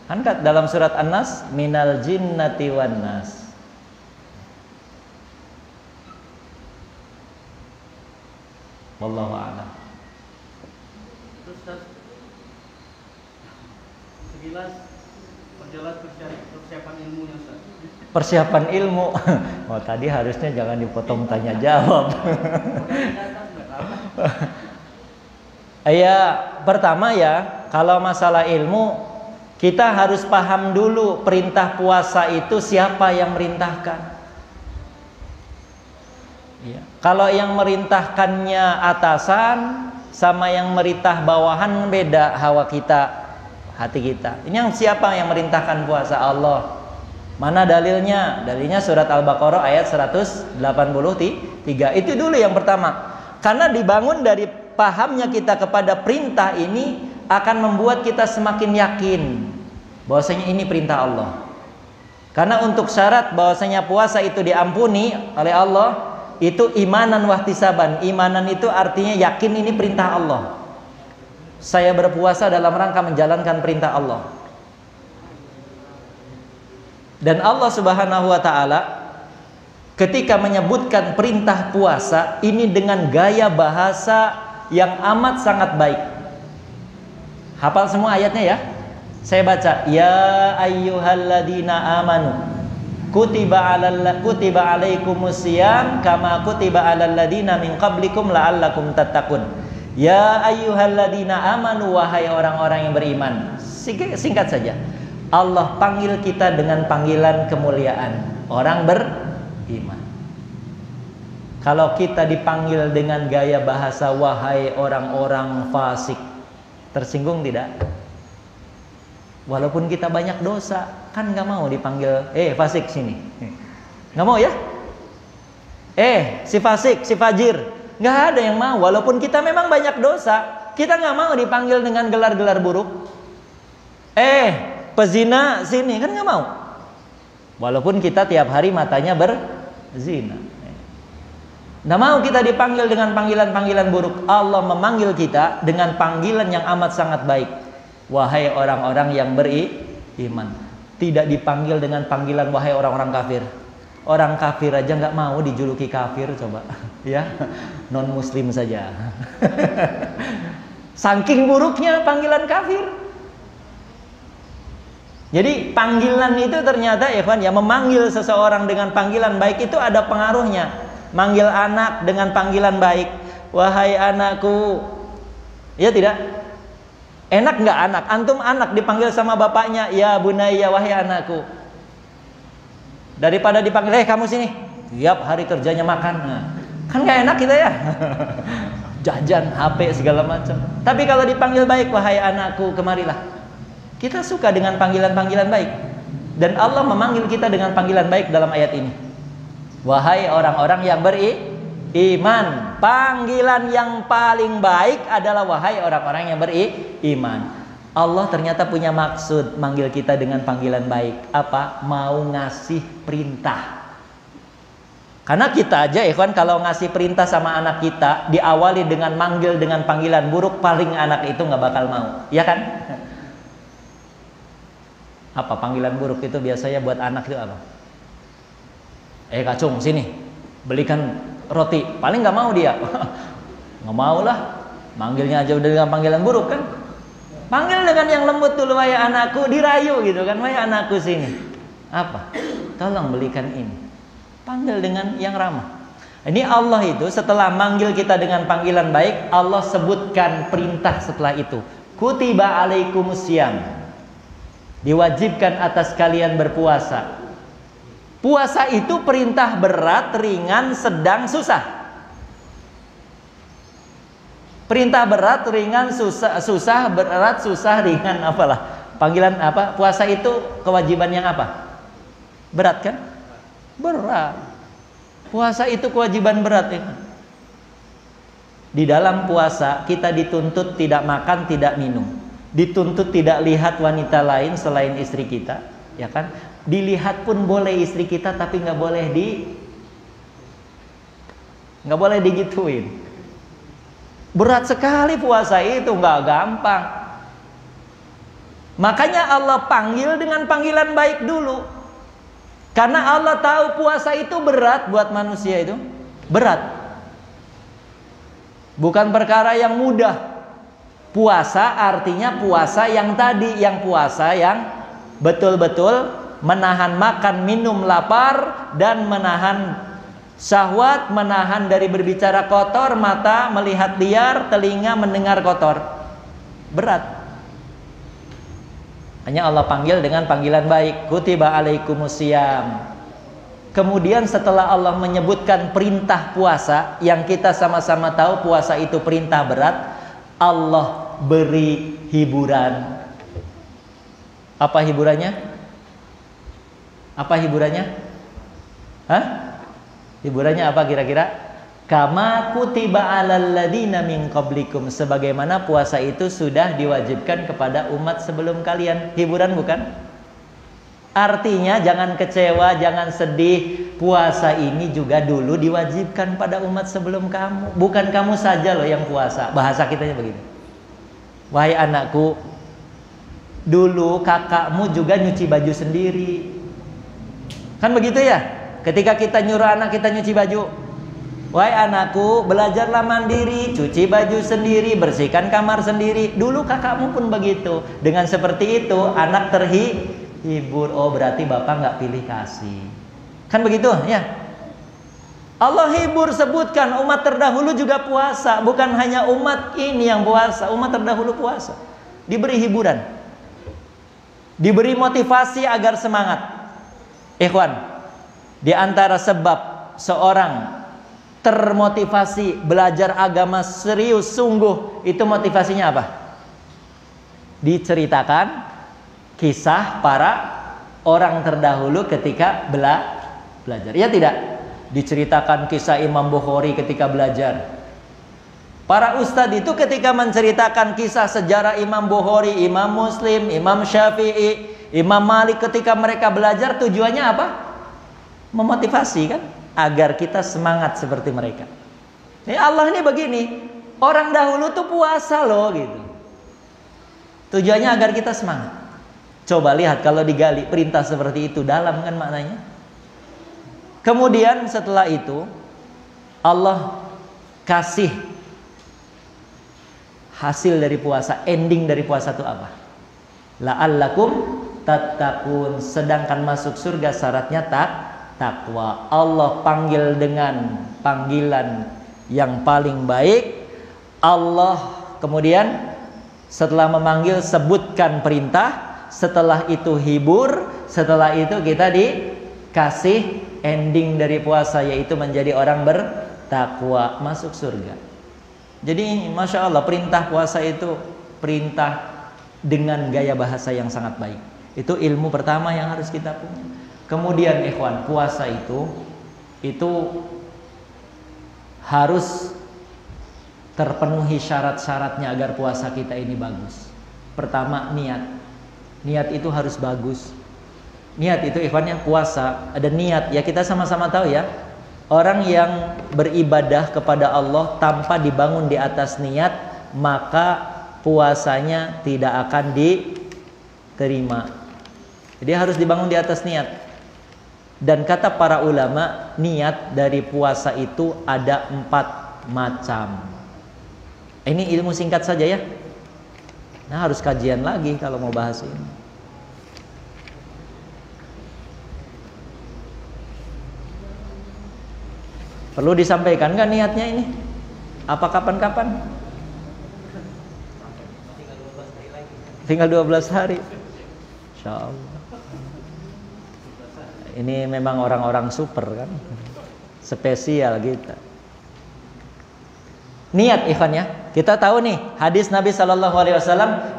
Kan dalam surat An-Nas, minal jinnati wan nas. Wallahu a'lam. Terus sekilas perjelas persiapan ilmunya, Ustaz. Persiapan ilmu. Oh, tadi harusnya jangan dipotong tanya jawab. Ya, pertama ya, kalau masalah ilmu kita harus paham dulu perintah puasa itu siapa yang merintahkan. Ya. Kalau yang merintahkannya atasan sama yang merintah bawahan beda hawa kita, hati kita. Ini yang siapa yang merintahkan puasa? Allah. Mana dalilnya? Dalilnya surat Al-Baqarah ayat 183. Itu dulu yang pertama. Karena dibangun dari pahamnya kita kepada perintah ini akan membuat kita semakin yakin bahwasanya ini perintah Allah. Karena untuk syarat bahwasanya puasa itu diampuni oleh Allah itu imanan wahtisaban. Imanan itu artinya yakin ini perintah Allah. Saya berpuasa dalam rangka menjalankan perintah Allah. Dan Allah Subhanahu wa taala ketika menyebutkan perintah puasa ini dengan gaya bahasa yang amat sangat baik. Hafal semua ayatnya ya? Saya baca, ya ayyuhalladzina amanu kutiba alaikumusiyam kama kutiba alal ladzina min qablikum la'allakum tattaqun. Ya ayyuhalladzina amanu, wahai orang-orang yang beriman. Singkat saja. Allah panggil kita dengan panggilan kemuliaan, orang beriman. Kalau kita dipanggil dengan gaya bahasa wahai orang-orang fasik, tersinggung tidak? Walaupun kita banyak dosa, kan nggak mau dipanggil fasik sini, nggak mau ya? Si fasik, si fajir, nggak ada yang mau. Walaupun kita memang banyak dosa, kita nggak mau dipanggil dengan gelar-gelar buruk. Pezina sini, kan nggak mau. Walaupun kita tiap hari matanya berzina, nggak mau kita dipanggil dengan panggilan-panggilan buruk. Allah memanggil kita dengan panggilan yang amat sangat baik. Wahai orang-orang yang beriman. Tidak dipanggil dengan panggilan wahai orang-orang kafir. Orang kafir aja nggak mau dijuluki kafir, coba ya, non muslim saja. Saking buruknya panggilan kafir. Jadi panggilan itu ternyata ikhwan ya, memanggil seseorang dengan panggilan baik itu ada pengaruhnya. Manggil anak dengan panggilan baik, wahai anakku, ya tidak? Enak nggak anak? Antum anak dipanggil sama bapaknya, ya bunayya, wahai anakku. Daripada dipanggil, kamu sini, tiap hari kerjanya makan, nah, kan nggak enak kita ya. jajan, HP segala macam. Tapi kalau dipanggil baik, wahai anakku, kemarilah. Kita suka dengan panggilan-panggilan baik. Dan Allah memanggil kita dengan panggilan baik dalam ayat ini. Wahai orang-orang yang beriman. Panggilan yang paling baik adalah wahai orang-orang yang beriman. Allah ternyata punya maksud manggil kita dengan panggilan baik. Apa? Mau ngasih perintah. Karena kita aja ikhwan kalau ngasih perintah sama anak kita diawali dengan manggil dengan panggilan buruk, paling anak itu nggak bakal mau, ya kan? Apa panggilan buruk itu biasanya buat anak itu apa? Kacung sini, belikan roti, paling nggak mau dia. Nggak mau lah, manggilnya aja udah dengan panggilan buruk kan? Panggil dengan yang lembut dulu, wahai anakku, dirayu gitu kan, wahai anakku sini. Apa? Tolong belikan ini. Panggil dengan yang ramah. Ini Allah itu setelah manggil kita dengan panggilan baik, Allah sebutkan perintah setelah itu. Kutiba alaikumusiyam. Diwajibkan atas kalian berpuasa. Puasa itu perintah berat, ringan, sedang, susah. Perintah berat, ringan, susah, berat, susah, ringan, apalah. Panggilan apa? Puasa itu kewajiban yang apa? Berat kan? Berat. Puasa itu kewajiban berat ya. Di dalam puasa kita dituntut tidak makan, tidak minum. Dituntut tidak lihat wanita lain selain istri kita, ya kan? Dilihat pun boleh istri kita, tapi nggak boleh digituin. Berat sekali puasa itu, nggak gampang. Makanya Allah panggil dengan panggilan baik dulu. Karena Allah tahu puasa itu berat buat manusia itu. Berat. Bukan perkara yang mudah. Puasa artinya puasa yang tadi. Yang puasa yang betul-betul menahan makan, minum, lapar. Dan menahan syahwat. Menahan dari berbicara kotor. Mata melihat liar. Telinga mendengar kotor. Berat. Hanya Allah panggil dengan panggilan baik. Kutiba alaikumusiyam. Kemudian setelah Allah menyebutkan perintah puasa, yang kita sama-sama tahu puasa itu perintah berat, Allah beri hiburan. Apa hiburannya? Apa hiburannya? Hah? Hiburannya apa kira-kira? Kama kutiba alal ladina min qablikum, sebagaimana puasa itu sudah diwajibkan kepada umat sebelum kalian. Hiburan bukan? Artinya jangan kecewa, jangan sedih. Puasa ini juga dulu diwajibkan pada umat sebelum kamu. Bukan kamu saja loh yang puasa. Bahasa kitanya begini. Wahai anakku, dulu kakakmu juga nyuci baju sendiri. Kan begitu ya? Ketika kita nyuruh anak kita nyuci baju, wahai anakku, belajarlah mandiri, cuci baju sendiri, bersihkan kamar sendiri. Dulu kakakmu pun begitu. Dengan seperti itu, anak terhibur. Oh, berarti bapak nggak pilih kasih. Kan begitu, ya? Allah hibur, sebutkan umat terdahulu juga puasa. Bukan hanya umat ini yang puasa, umat terdahulu puasa. Diberi hiburan, diberi motivasi agar semangat. Ikhwan, di antara sebab seorang termotivasi belajar agama serius sungguh, itu motivasinya apa? Diceritakan kisah para orang terdahulu ketika belajar. Ya tidak? Diceritakan kisah Imam Bukhari ketika belajar. Para ustadz itu ketika menceritakan kisah sejarah Imam Bukhari, Imam Muslim, Imam Syafi'i, Imam Malik ketika mereka belajar, tujuannya apa? Memotivasi kan? Agar kita semangat seperti mereka. Ini Allah ini begini, orang dahulu tuh puasa loh gitu. Tujuannya agar kita semangat. Coba lihat kalau digali perintah seperti itu, dalam kan maknanya. Kemudian setelah itu Allah kasih hasil dari puasa, ending dari puasa itu apa? La'allakum tattaqun, sedangkan masuk surga syaratnya takwa. Allah panggil dengan panggilan yang paling baik. Allah kemudian setelah memanggil sebutkan perintah, setelah itu hibur, setelah itu kita dikasih ending dari puasa, yaitu menjadi orang bertakwa, masuk surga. Jadi Masya Allah, perintah puasa itu perintah dengan gaya bahasa yang sangat baik. Itu ilmu pertama yang harus kita punya. Kemudian ikhwan, puasa itu harus terpenuhi syarat-syaratnya agar puasa kita ini bagus. Pertama, niat. Niat itu harus bagus. Niat itu ikhwannya, puasa ada niat. Ya kita sama-sama tahu ya, orang yang beribadah kepada Allah tanpa dibangun di atas niat, maka puasanya tidak akan diterima. Jadi harus dibangun di atas niat. Dan kata para ulama, niat dari puasa itu ada 4 macam. Ini ilmu singkat saja ya. Nah, harus kajian lagi kalau mau bahas ini. Perlu disampaikan nggak niatnya ini? Apa kapan-kapan? Tinggal 12 hari. Insya Allah. Ini memang orang-orang super kan, spesial kita. Niat ikhwan ya. Kita tahu nih hadis Nabi SAW,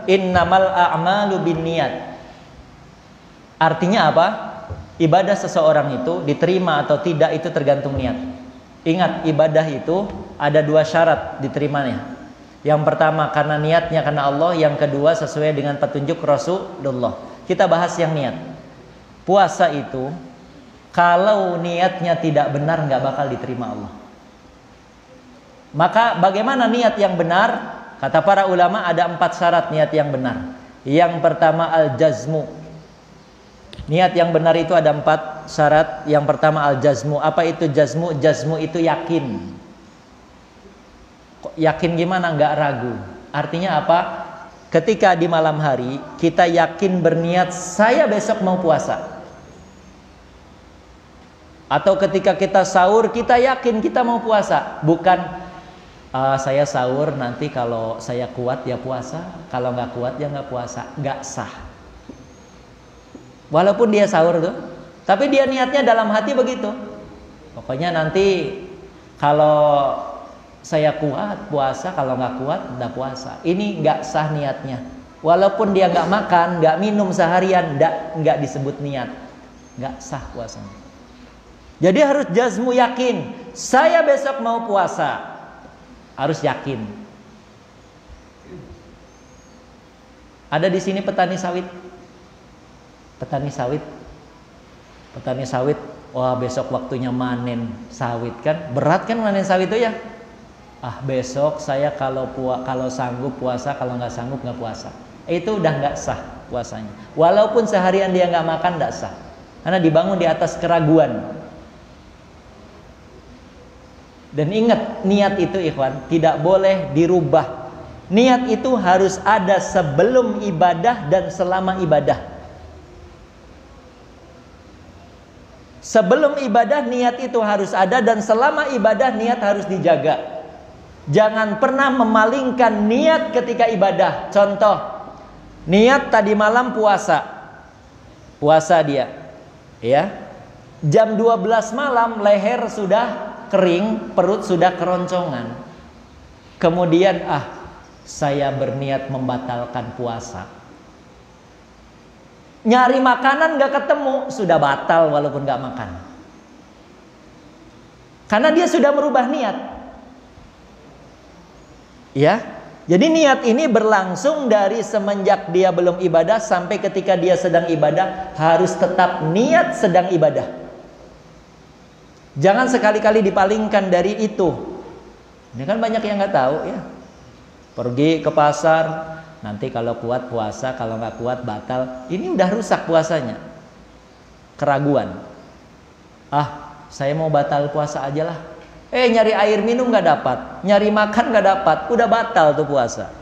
innamal a'malu binniyat. Artinya apa? Ibadah seseorang itu diterima atau tidak itu tergantung niat. Ingat, ibadah itu ada 2 syarat diterimanya. Yang pertama karena niatnya karena Allah, yang kedua sesuai dengan petunjuk Rasulullah. Kita bahas yang niat. Puasa itu kalau niatnya tidak benar nggak bakal diterima Allah. Maka bagaimana niat yang benar? Kata para ulama ada 4 syarat niat yang benar. Yang pertama al-jazmu. Niat yang benar itu ada 4 syarat. Yang pertama al-jazmu. Apa itu jazmu? Jazmu itu yakin. Yakin gimana? Nggak ragu. Artinya apa? Ketika di malam hari kita yakin berniat saya besok mau puasa. Atau ketika kita sahur kita yakin kita mau puasa. Bukan saya sahur nanti kalau saya kuat ya puasa, kalau nggak kuat ya nggak puasa. Nggak sah. Walaupun dia sahur tuh, tapi dia niatnya dalam hati begitu. Pokoknya nanti kalau saya kuat puasa, kalau nggak kuat nggak puasa. Ini nggak sah niatnya. Walaupun dia nggak makan, nggak minum seharian, nggak disebut niat, nggak sah puasanya. Jadi harus jazmu yakin. Saya besok mau puasa, harus yakin. Ada di sini petani sawit. Petani sawit, wah besok waktunya manen sawit kan, berat kan manen sawit itu ya. Besok saya kalau sanggup puasa, kalau nggak sanggup nggak puasa. Itu udah nggak sah puasanya. Walaupun seharian dia nggak makan nggak sah, karena dibangun di atas keraguan. Dan ingat, niat itu ikhwan tidak boleh dirubah. Niat itu harus ada sebelum ibadah dan selama ibadah. Sebelum ibadah niat itu harus ada, dan selama ibadah niat harus dijaga. Jangan pernah memalingkan niat ketika ibadah. Contoh, niat tadi malam puasa. Puasa dia. Ya. Jam 12 malam leher sudah kering, perut sudah keroncongan. Kemudian saya berniat membatalkan puasa. Nyari makanan gak ketemu, sudah batal walaupun gak makan. Karena dia sudah merubah niat. Ya, jadi niat ini berlangsung dari semenjak dia belum ibadah sampai ketika dia sedang ibadah, harus tetap niat sedang ibadah. Jangan sekali-kali dipalingkan dari itu. Ini kan banyak yang gak tahu ya. Pergi ke pasar, nanti kalau kuat puasa, kalau nggak kuat batal. Ini udah rusak puasanya. Keraguan. Saya mau batal puasa aja lah. Nyari air minum nggak dapat, nyari makan nggak dapat, udah batal tuh puasa.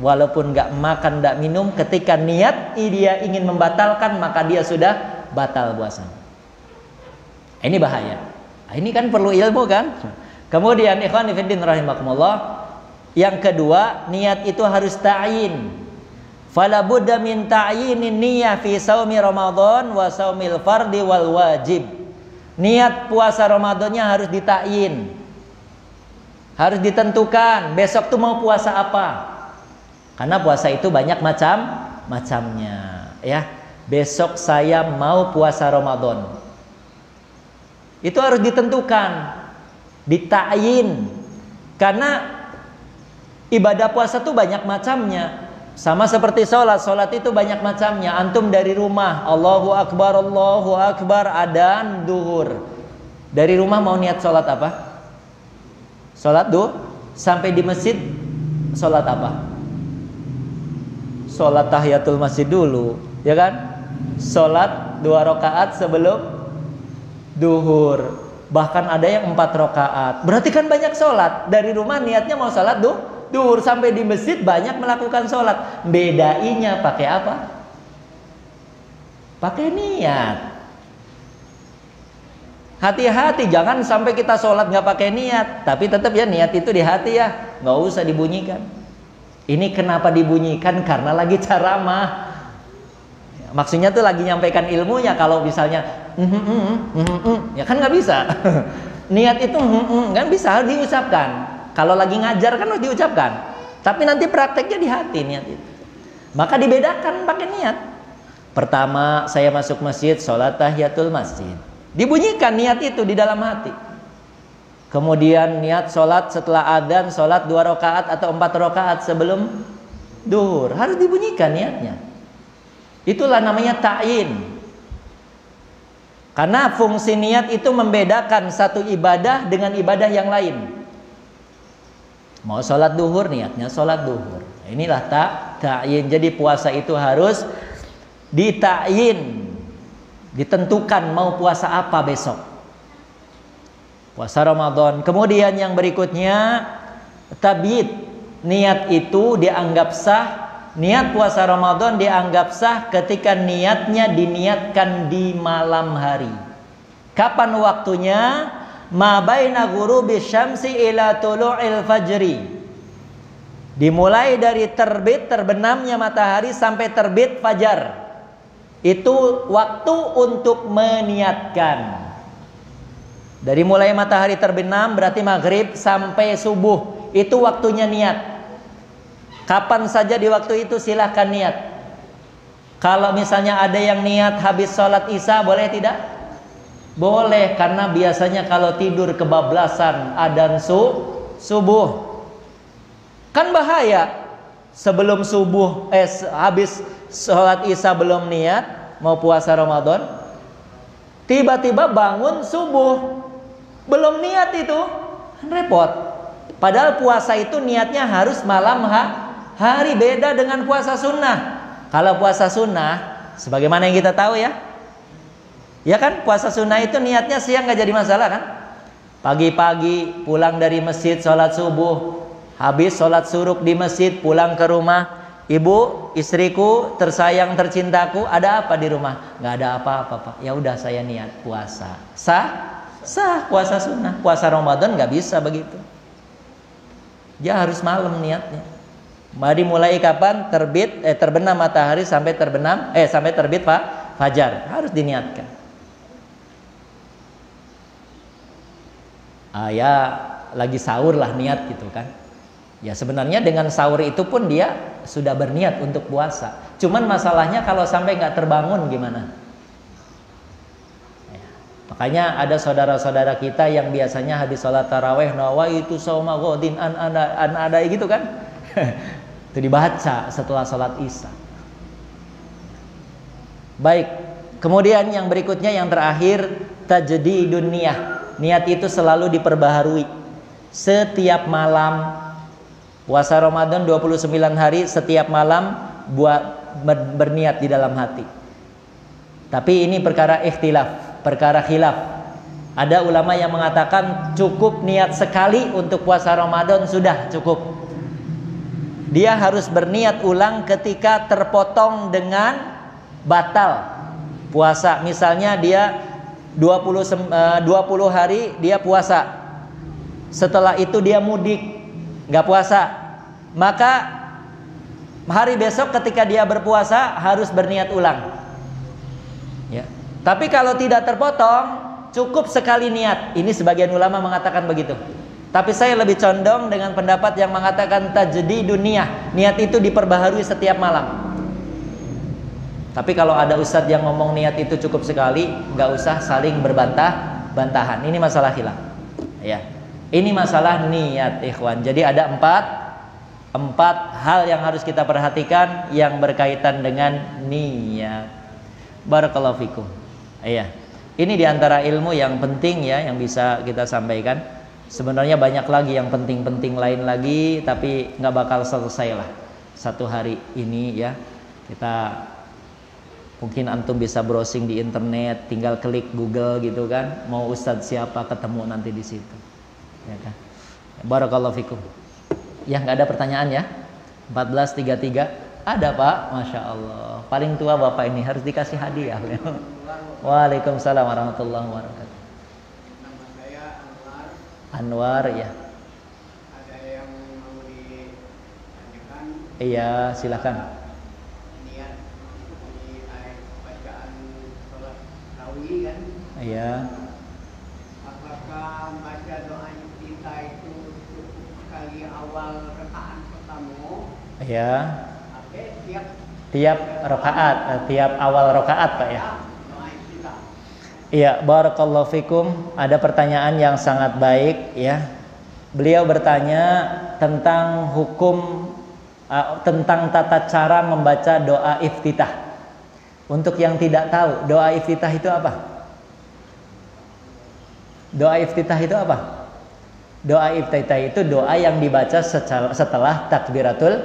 Walaupun nggak makan, nggak minum, ketika niat dia ingin membatalkan, maka dia sudah batal puasanya. Ini bahaya. Ini kan perlu ilmu kan. Kemudian ikhwan fillah rahimakumullah, yang kedua, niat itu harus ta'yin. Fala budda min ta'yinin niyyah fi shaumi Ramadan wa shaumil fardi wal wajib. Niat puasa Ramadannya harus ditakyin. Harus ditentukan besok tuh mau puasa apa. Karena puasa itu banyak macamnya, ya. Besok saya mau puasa Ramadan. Itu harus ditentukan, dita'yin. Karena ibadah puasa tuh banyak macamnya. Sama seperti sholat itu banyak macamnya. Antum dari rumah, Allahu Akbar, adzan duhur. Dari rumah mau niat sholat apa? Sholat duhur. Sampai di masjid, sholat apa? Sholat tahiyatul masjid dulu, ya kan? Sholat 2 rakaat sebelum duhur. Bahkan ada yang 4 rakaat. Berarti kan banyak sholat. Dari rumah niatnya mau sholat duhur, sampai di masjid banyak melakukan sholat. Bedainya pakai apa? Pakai niat. Hati-hati, jangan sampai kita sholat nggak pakai niat. Tapi tetap ya niat itu di hati ya, nggak usah dibunyikan. Ini kenapa dibunyikan? Karena lagi ceramah. Maksudnya tuh lagi nyampaikan ilmunya. Kalau misalnya ya kan nggak bisa. Niat itu kan bisa, harus diucapkan. Kalau lagi ngajar kan harus diucapkan. Tapi nanti prakteknya di hati niat itu. Maka dibedakan pakai niat. Pertama saya masuk masjid, sholat tahiyatul masjid. Dibunyikan niat itu di dalam hati. Kemudian niat sholat setelah adzan, sholat 2 rakaat atau 4 rakaat sebelum duhur. Harus dibunyikan niatnya. Itulah namanya ta'yin. Karena fungsi niat itu membedakan satu ibadah dengan ibadah yang lain. Mau sholat duhur, niatnya sholat duhur. Inilah ta'yin. Jadi puasa itu harus dita'yin. Ditentukan mau puasa apa besok. Puasa Ramadan. Kemudian yang berikutnya tabyid. Niat itu dianggap sah. Niat puasa Ramadan dianggap sah ketika niatnya diniatkan di malam hari. Kapan waktunya? Ma baina ghurubi syamsi ila tulu'il fajri. Dimulai dari terbenamnya matahari sampai terbit fajar. Itu waktu untuk meniatkan. Dari mulai matahari terbenam berarti maghrib sampai subuh. Itu waktunya niat. Kapan saja di waktu itu silahkan niat. Kalau misalnya ada yang niat habis sholat isya, boleh tidak? Boleh, karena biasanya kalau tidur kebablasan adzan subuh. Kan bahaya. Sebelum subuh, habis sholat isya belum niat mau puasa Ramadan, tiba-tiba bangun subuh belum niat, itu repot. Padahal puasa itu niatnya harus malam hari, beda dengan puasa sunnah. Kalau puasa sunnah, sebagaimana yang kita tahu ya kan, puasa sunnah itu niatnya siang nggak jadi masalah kan. Pagi-pagi pulang dari masjid sholat subuh, habis sholat suruk di masjid, pulang ke rumah, ibu, istriku, tersayang, tercintaku, ada apa di rumah? Nggak ada apa-apa, Pak. Ya udah saya niat puasa. Sah puasa sunnah. Puasa Ramadan nggak bisa begitu. Dia harus malam niatnya. Mari mulai kapan? Terbenam matahari sampai terbit fajar. Harus diniatkan. Ya lagi sahur lah niat gitu kan. Ya sebenarnya dengan sahur itu pun dia sudah berniat untuk puasa. Cuman masalahnya kalau sampai nggak terbangun gimana? Ya, makanya ada saudara-saudara kita yang biasanya habis sholat taraweh nawaitu shauma ghadin an ada gitu kan? Itu dibaca setelah sholat isya. Baik, kemudian yang berikutnya yang terakhir tajdidun niyah. Niat itu selalu diperbaharui setiap malam. Puasa Ramadan 29 hari, setiap malam berniat di dalam hati. Tapi ini perkara ikhtilaf, perkara khilaf. Ada ulama yang mengatakan cukup niat sekali untuk puasa Ramadan sudah cukup. Dia harus berniat ulang ketika terpotong dengan batal puasa. Misalnya dia 20 hari dia puasa. Setelah itu dia mudik, nggak puasa. Maka hari besok ketika dia berpuasa harus berniat ulang. Ya. Tapi kalau tidak terpotong, cukup sekali niat. Ini sebagian ulama mengatakan begitu. Tapi saya lebih condong dengan pendapat yang mengatakan tajdidun niyah. Niat itu diperbaharui setiap malam. Tapi kalau ada ustadz yang ngomong niat itu cukup sekali, nggak usah saling berbantah-bantahan. Ini masalah khilaf. Ya. Ini masalah niat, ikhwan. Jadi ada empat hal yang harus kita perhatikan yang berkaitan dengan niat. Barakallahu fikum. Iya. Ini diantara ilmu yang penting ya, yang bisa kita sampaikan. Sebenarnya banyak lagi yang penting-penting lain lagi, tapi nggak bakal selesai lah satu hari ini ya. Kita mungkin antum bisa browsing di internet, tinggal klik Google gitu kan, mau ustadz siapa ketemu nanti di situ. Ya kan? Barakallahu fikum. Ya nggak ada pertanyaan ya. 14.33 ada Pak, masya Allah. Paling tua bapak ini harus dikasih hadiah. Waalaikumsalam warahmatullahi wabarakatuh. Nama saya Anwar ya. Ada yang mau ditanyakan? Iya, silakan. Niat di akhir bacaan sholat tarawih kan? Iya. Apakah baca doa kita itu cukup sekali awal rakaat pertama? Iya. Oke, Tiap rakaat, tiap awal rakaat Pak ya. doa kita. Iya, barakallahu fikum. Ada pertanyaan yang sangat baik ya. Beliau bertanya tentang hukum tentang tata cara membaca doa iftitah. Untuk yang tidak tahu, doa iftitah itu apa? Doa iftitah itu apa? Doa iftitah itu doa yang dibaca setelah takbiratul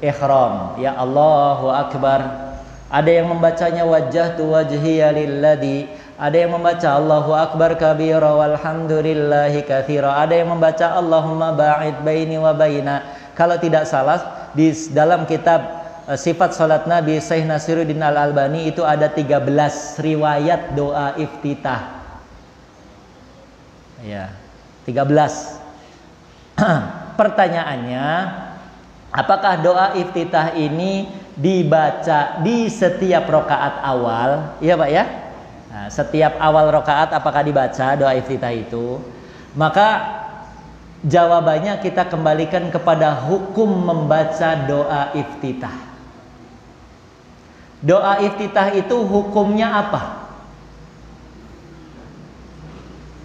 ihram. Ya Allahu Akbar. Ada yang membacanya wajjahtu wajhiya lilladzi. Ada yang membaca Allahu Akbar kabira walhamdulillahi katsira. Ada yang membaca Allahumma ba'id baini wa baina. Kalau tidak salah di dalam kitab Sifat Salat Nabi Syekh Nasiruddin Al-Albani itu ada 13 riwayat doa iftitah. Ya, 13. Pertanyaannya, apakah doa iftitah ini dibaca di setiap rakaat awal? Iya Pak ya? Nah, setiap awal rakaat apakah dibaca doa iftitah itu? Maka jawabannya kita kembalikan kepada hukum membaca doa iftitah. Doa iftitah itu hukumnya apa?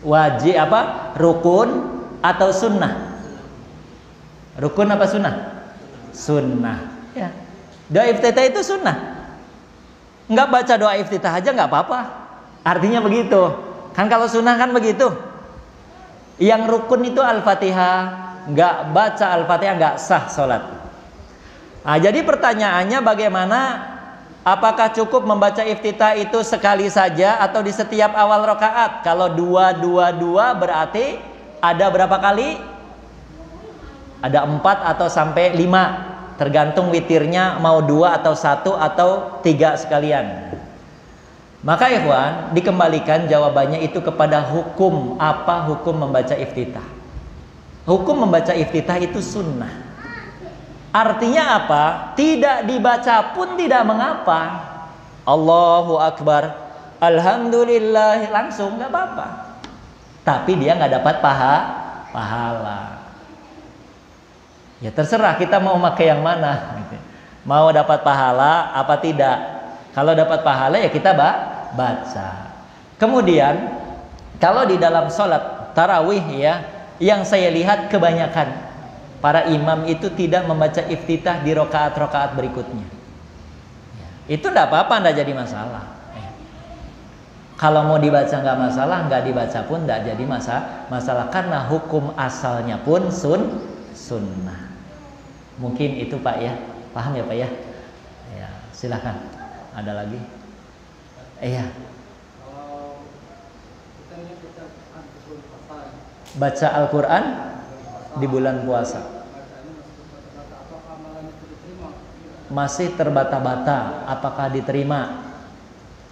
Wajib apa? Rukun atau sunnah? Rukun apa sunnah? Sunnah. Ya. Doa iftitah itu sunnah. Enggak baca doa iftitah aja enggak apa-apa. Artinya begitu. Kan kalau sunnah kan begitu. Yang rukun itu Al-Fatihah. Enggak baca Al-Fatihah enggak sah sholat. Nah, jadi pertanyaannya bagaimana? Apakah cukup membaca iftitah itu sekali saja atau di setiap awal rakaat? Kalau 2 berarti ada berapa kali? Ada 4 atau sampai 5. Tergantung witirnya mau 2 atau 1 atau 3 sekalian. Maka ikhwan, dikembalikan jawabannya itu kepada hukum. Apa hukum membaca iftitah? Hukum membaca iftitah itu sunnah. Artinya apa? Tidak dibaca pun tidak mengapa. Allahu Akbar, Alhamdulillah, langsung gak apa-apa. Tapi dia gak dapat pahala. Ya terserah kita mau pakai yang mana. Mau dapat pahala apa tidak. Kalau dapat pahala ya kita baca. Kemudian kalau di dalam sholat tarawih ya, yang saya lihat kebanyakan para imam itu tidak membaca iftitah di rokaat-rokaat berikutnya. Itu tidak apa-apa, tidak jadi masalah. Kalau mau dibaca nggak masalah, nggak dibaca pun tidak jadi masalah karena hukum asalnya pun sunnah. Mungkin itu Pak ya, paham ya Pak ya? Ya, silakan. Ada lagi? Iya. Baca Al-Quran di bulan puasa masih terbata-bata apakah diterima?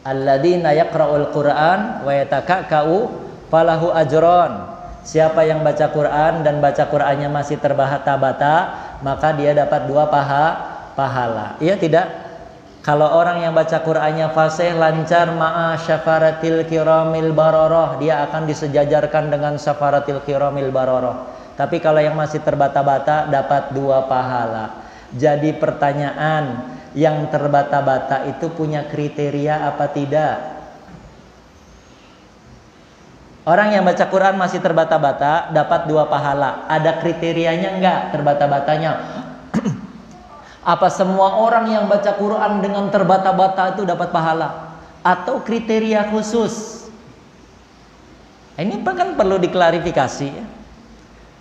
Alladzina yaqra'ul Qur'an wa yatakakka'u falahu ajron. Siapa yang baca Quran dan baca Qur'annya masih terbata-bata, maka dia dapat 2 pahala. Iya tidak? Kalau orang yang baca Qur'annya fasih, lancar, ma'a syafaratil kiramil baroroh, dia akan disejajarkan dengan syafaratil kiramil baroroh. Tapi kalau yang masih terbata-bata dapat 2 pahala. Jadi pertanyaan, yang terbata-bata itu punya kriteria apa tidak? Orang yang baca Quran masih terbata-bata dapat 2 pahala. Ada kriterianya enggak terbata-batanya? Apa semua orang yang baca Quran dengan terbata-bata itu dapat pahala? Atau kriteria khusus? Ini kan perlu diklarifikasi ya.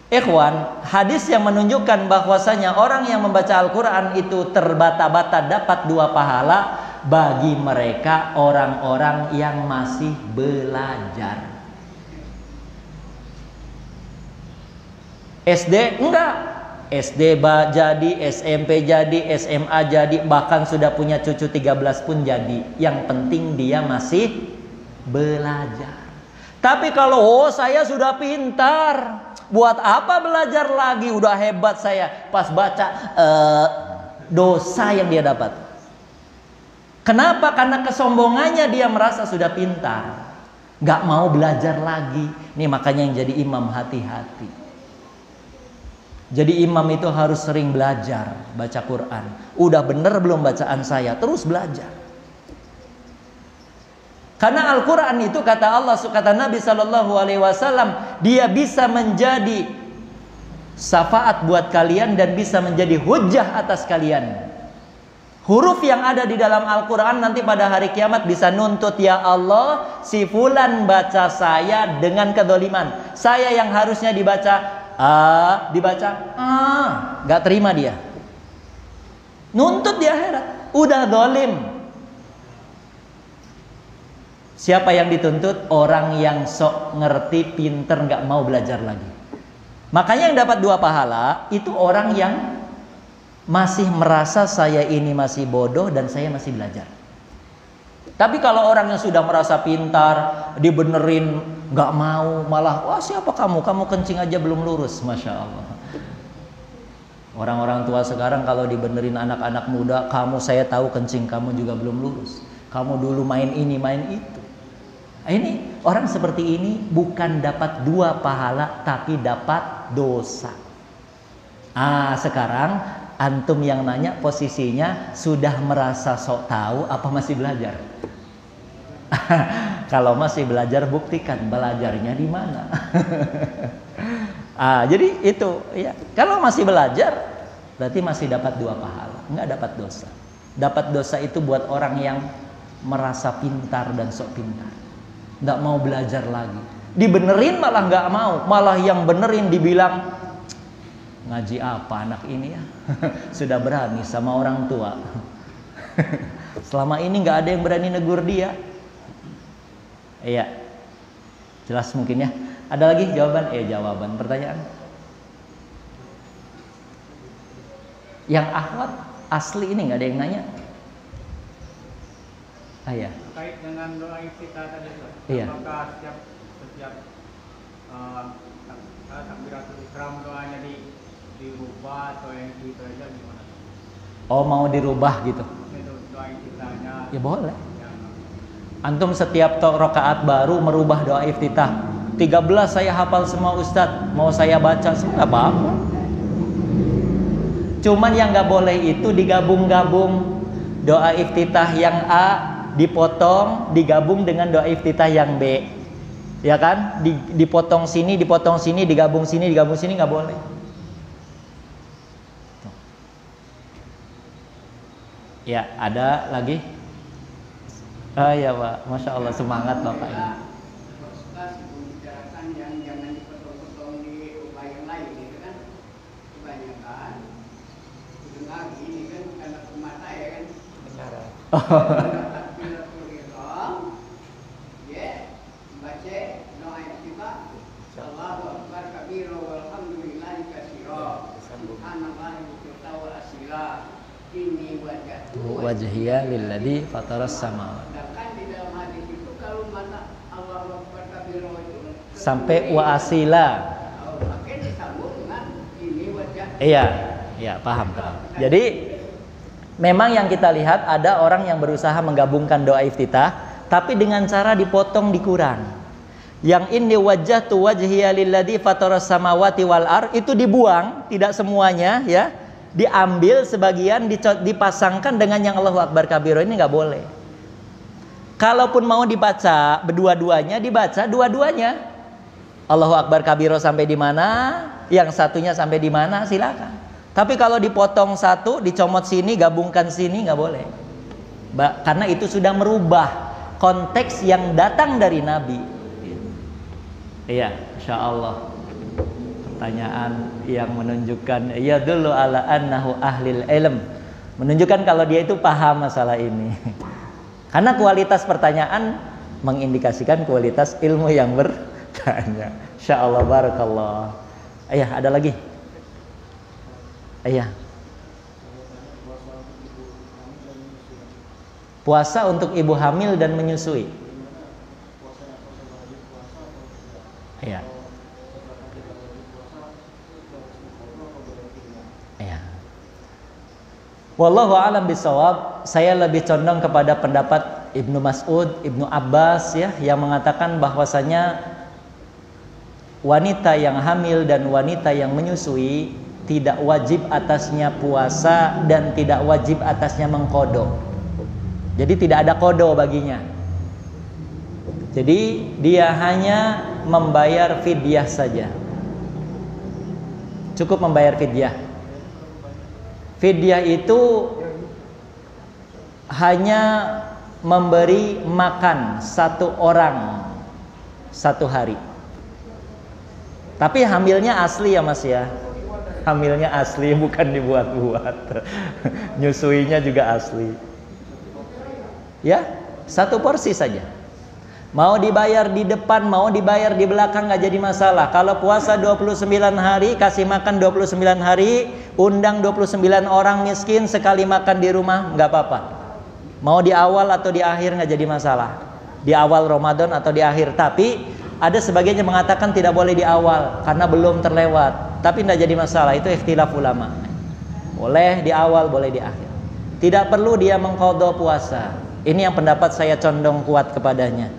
Ikhwan, hadis yang menunjukkan bahwasanya orang yang membaca Al-Quran itu terbata-bata dapat 2 pahala bagi mereka orang-orang yang masih belajar. SD enggak, SD jadi, SMP jadi, SMA jadi, bahkan sudah punya cucu 13 pun jadi. Yang penting dia masih belajar. Tapi kalau saya sudah pintar, buat apa belajar lagi? Udah hebat saya. Pas baca dosa yang dia dapat. Kenapa? Karena kesombongannya dia merasa sudah pintar, gak mau belajar lagi. Nih makanya yang jadi imam hati-hati. Jadi imam itu harus sering belajar baca Quran. Udah bener belum bacaan saya? Terus belajar. Karena Al-Quran itu kata Allah, kata Nabi SAW, dia bisa menjadi syafaat buat kalian dan bisa menjadi hujjah atas kalian. Huruf yang ada di dalam Al-Quran nanti pada hari kiamat bisa nuntut, ya Allah, si fulan baca saya dengan kedoliman. Saya yang harusnya dibaca gak terima dia. Nuntut di akhirat. Udah dolim. Siapa yang dituntut? Orang yang sok ngerti, pinter, gak mau belajar lagi. Makanya yang dapat 2 pahala itu orang yang masih merasa saya ini masih bodoh dan saya masih belajar. Tapi kalau orang yang sudah merasa pintar, dibenerin, gak mau, malah, wah siapa kamu? Kamu kencing aja belum lurus. Masya Allah. Orang-orang tua sekarang kalau dibenerin anak-anak muda, kamu saya tahu kencing kamu juga belum lurus. Kamu dulu main ini, main itu. Ini orang seperti ini bukan dapat 2 pahala, tapi dapat dosa. Sekarang antum yang nanya posisinya sudah merasa sok tahu apa masih belajar? Kalau masih belajar buktikan belajarnya di mana. Jadi itu ya. Kalau masih belajar berarti masih dapat 2 pahala, enggak dapat dosa. Dapat dosa itu buat orang yang merasa pintar dan sok pintar, enggak mau belajar lagi. Dibenerin malah enggak mau, malah yang benerin dibilang ngaji apa anak ini ya. Sudah berani sama orang tua. Selama ini enggak ada yang berani negur dia. Iya. Jelas mungkin ya. Ada lagi jawaban? Jawaban pertanyaan. Yang akhwat asli ini nggak ada yang nanya. Ya. Terkait dengan doa iftitah tadi, Iya. apakah setiap takbiratul ihram doanya dirubah atau yang itu aja gimana? Mau dirubah gitu? Itu doa iftitahnya. Ya boleh. Antum setiap rakaat baru merubah doa iftitah. 13 saya hafal semua Ustadz, mau saya baca semua nggak apa-apa. Cuman yang nggak boleh itu digabung-gabung. Doa iftitah yang A dipotong, digabung dengan doa iftitah yang B. Ya kan? Dipotong sini, digabung sini, nggak boleh. Ya, ada lagi? Ya Pak, Masya Allah, semangat Bapak ini. Membicarakan yang jangan dipotong-potong di ubah yang lain gitu kan. Kebanyakan dengar ini kan karena mata ya kan. Benar. Takbiratul ihram, ya, baca doa iftitah. Allahu akbar kabira walhamdulillahi katsira. Subhanallahi wa asila. Ini wajhiya lilladzi fataras samawati. Sedangkan di dalam hadis itu kalau mana Allahu akbar kabira itu sampai wa asila. Oke, disambung dengan ini wajah. Iya, paham. Jadi memang yang kita lihat ada orang yang berusaha menggabungkan doa iftitah, tapi dengan cara dipotong dikurangi. Yang inni wajjahtu wajhiya lilladzi fataras samawati wal ard itu dibuang, tidak semuanya ya. Diambil sebagian dipasangkan dengan yang Allahu Akbar kabiro, ini nggak boleh. Kalaupun mau dibaca dua-duanya, dibaca dua-duanya. Allahu Akbar kabiro sampai di mana, yang satunya sampai di mana, silakan. Tapi kalau dipotong satu, dicomot sini, gabungkan sini, nggak boleh. Karena itu sudah merubah konteks yang datang dari Nabi. Iya, insya Allah. Pertanyaan yang menunjukkan ya dulu ala annahu ahlil ilm, menunjukkan kalau dia itu paham masalah ini. Karena kualitas pertanyaan mengindikasikan kualitas ilmu yang bertanya. Insya Allah, barakallah. Ayah, ada lagi? Ayah. Puasa untuk ibu hamil dan menyusui. Iya. Iya. Wallahu a'lam bishawab. Saya lebih condong kepada pendapat Ibnu Mas'ud, Ibnu Abbas ya, yang mengatakan bahwasanya wanita yang hamil dan wanita yang menyusui tidak wajib atasnya puasa dan tidak wajib atasnya mengqadha. Jadi tidak ada qadha baginya. Jadi dia hanya membayar fidyah saja. Cukup membayar fidyah. Fidyah itu hanya memberi makan satu orang satu hari. Tapi hamilnya asli ya Mas ya. Hamilnya asli, bukan dibuat-buat. Nyusuinya juga asli. Ya, satu porsi saja. Mau dibayar di depan, mau dibayar di belakang nggak jadi masalah. Kalau puasa 29 hari, kasih makan 29 hari, undang 29 orang miskin sekali makan di rumah, nggak apa-apa. Mau di awal atau di akhir nggak jadi masalah. Di awal Ramadan atau di akhir. Tapi ada sebagian yang mengatakan tidak boleh di awal karena belum terlewat. Tapi nggak jadi masalah, itu ikhtilaf ulama. Boleh di awal, boleh di akhir. Tidak perlu dia mengqadha puasa. Ini yang pendapat saya condong kuat kepadanya.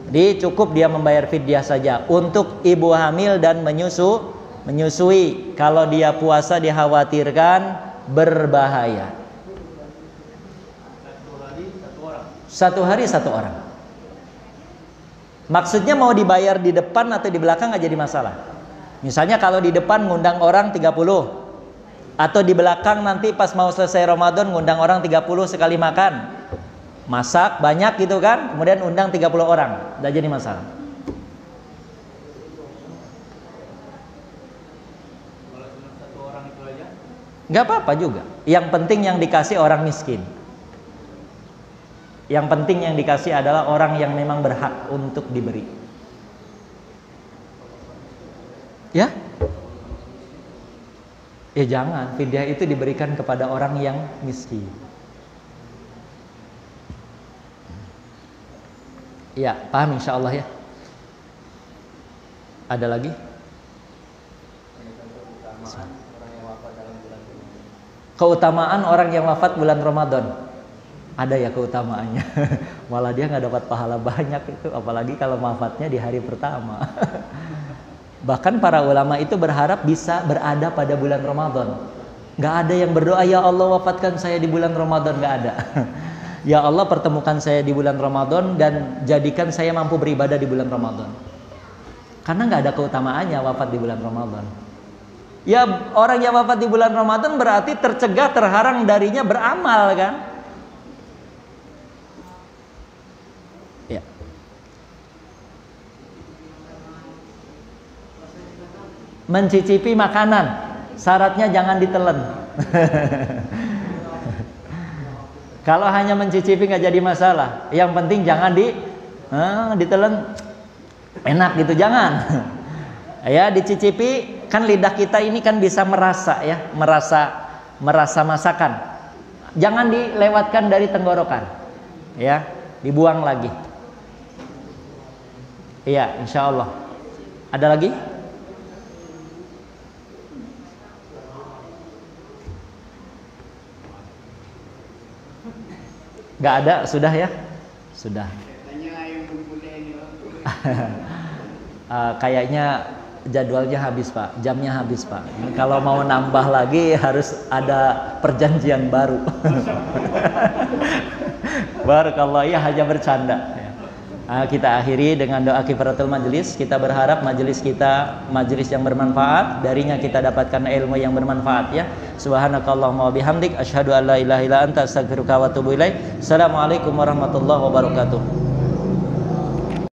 Jadi cukup dia membayar fidyah saja untuk ibu hamil dan menyusui. Kalau dia puasa dikhawatirkan berbahaya. Satu hari satu orang. Maksudnya mau dibayar di depan atau di belakang nggak jadi masalah. Misalnya kalau di depan ngundang orang 30, atau di belakang nanti pas mau selesai Ramadan ngundang orang 30 sekali makan. Masak banyak gitu kan, kemudian undang 30 orang, tidak jadi masalah. Kalau cuma satu orang itu aja? Nggak apa-apa juga. Yang penting yang dikasih orang miskin. Yang penting yang dikasih adalah orang yang memang berhak untuk diberi. Ya? Ya jangan, fidyah itu diberikan kepada orang yang miskin. Ya, paham insya Allah ya. Ada lagi? Keutamaan orang yang wafat bulan Ramadan. Ada ya keutamaannya. Malah dia nggak dapat pahala banyak itu, apalagi kalau wafatnya di hari pertama. Bahkan para ulama itu berharap bisa berada pada bulan Ramadan. Nggak ada yang berdoa ya Allah wafatkan saya di bulan Ramadan, nggak ada. Ya Allah pertemukan saya di bulan Ramadan dan jadikan saya mampu beribadah di bulan Ramadan. Karena nggak ada keutamaannya wafat di bulan Ramadan. Ya orang yang wafat di bulan Ramadan berarti tercegah, terhalang darinya beramal kan. Ya. Mencicipi makanan, syaratnya jangan ditelan. Kalau hanya mencicipi nggak jadi masalah. Yang penting jangan ditelan enak gitu, jangan. Ya dicicipi, kan lidah kita ini kan bisa merasa ya, merasa masakan. Jangan dilewatkan dari tenggorokan. Ya, dibuang lagi. Iya, insya Allah. Ada lagi? Gak ada, sudah ya? Sudah. Kayaknya jadwalnya habis Pak, jamnya habis Pak. Kalau mau nambah lagi harus ada perjanjian baru. Barakallah, ya hanya bercanda. Kita akhiri dengan doa kifaratul majelis. Kita berharap majelis kita majelis yang bermanfaat, darinya kita dapatkan ilmu yang bermanfaat ya. Subhanakallahumma wa bihamdik asyhadu an la ilaha illa anta astaghfiruka wa atubu ilaik. Assalamualaikum warahmatullahi wabarakatuh.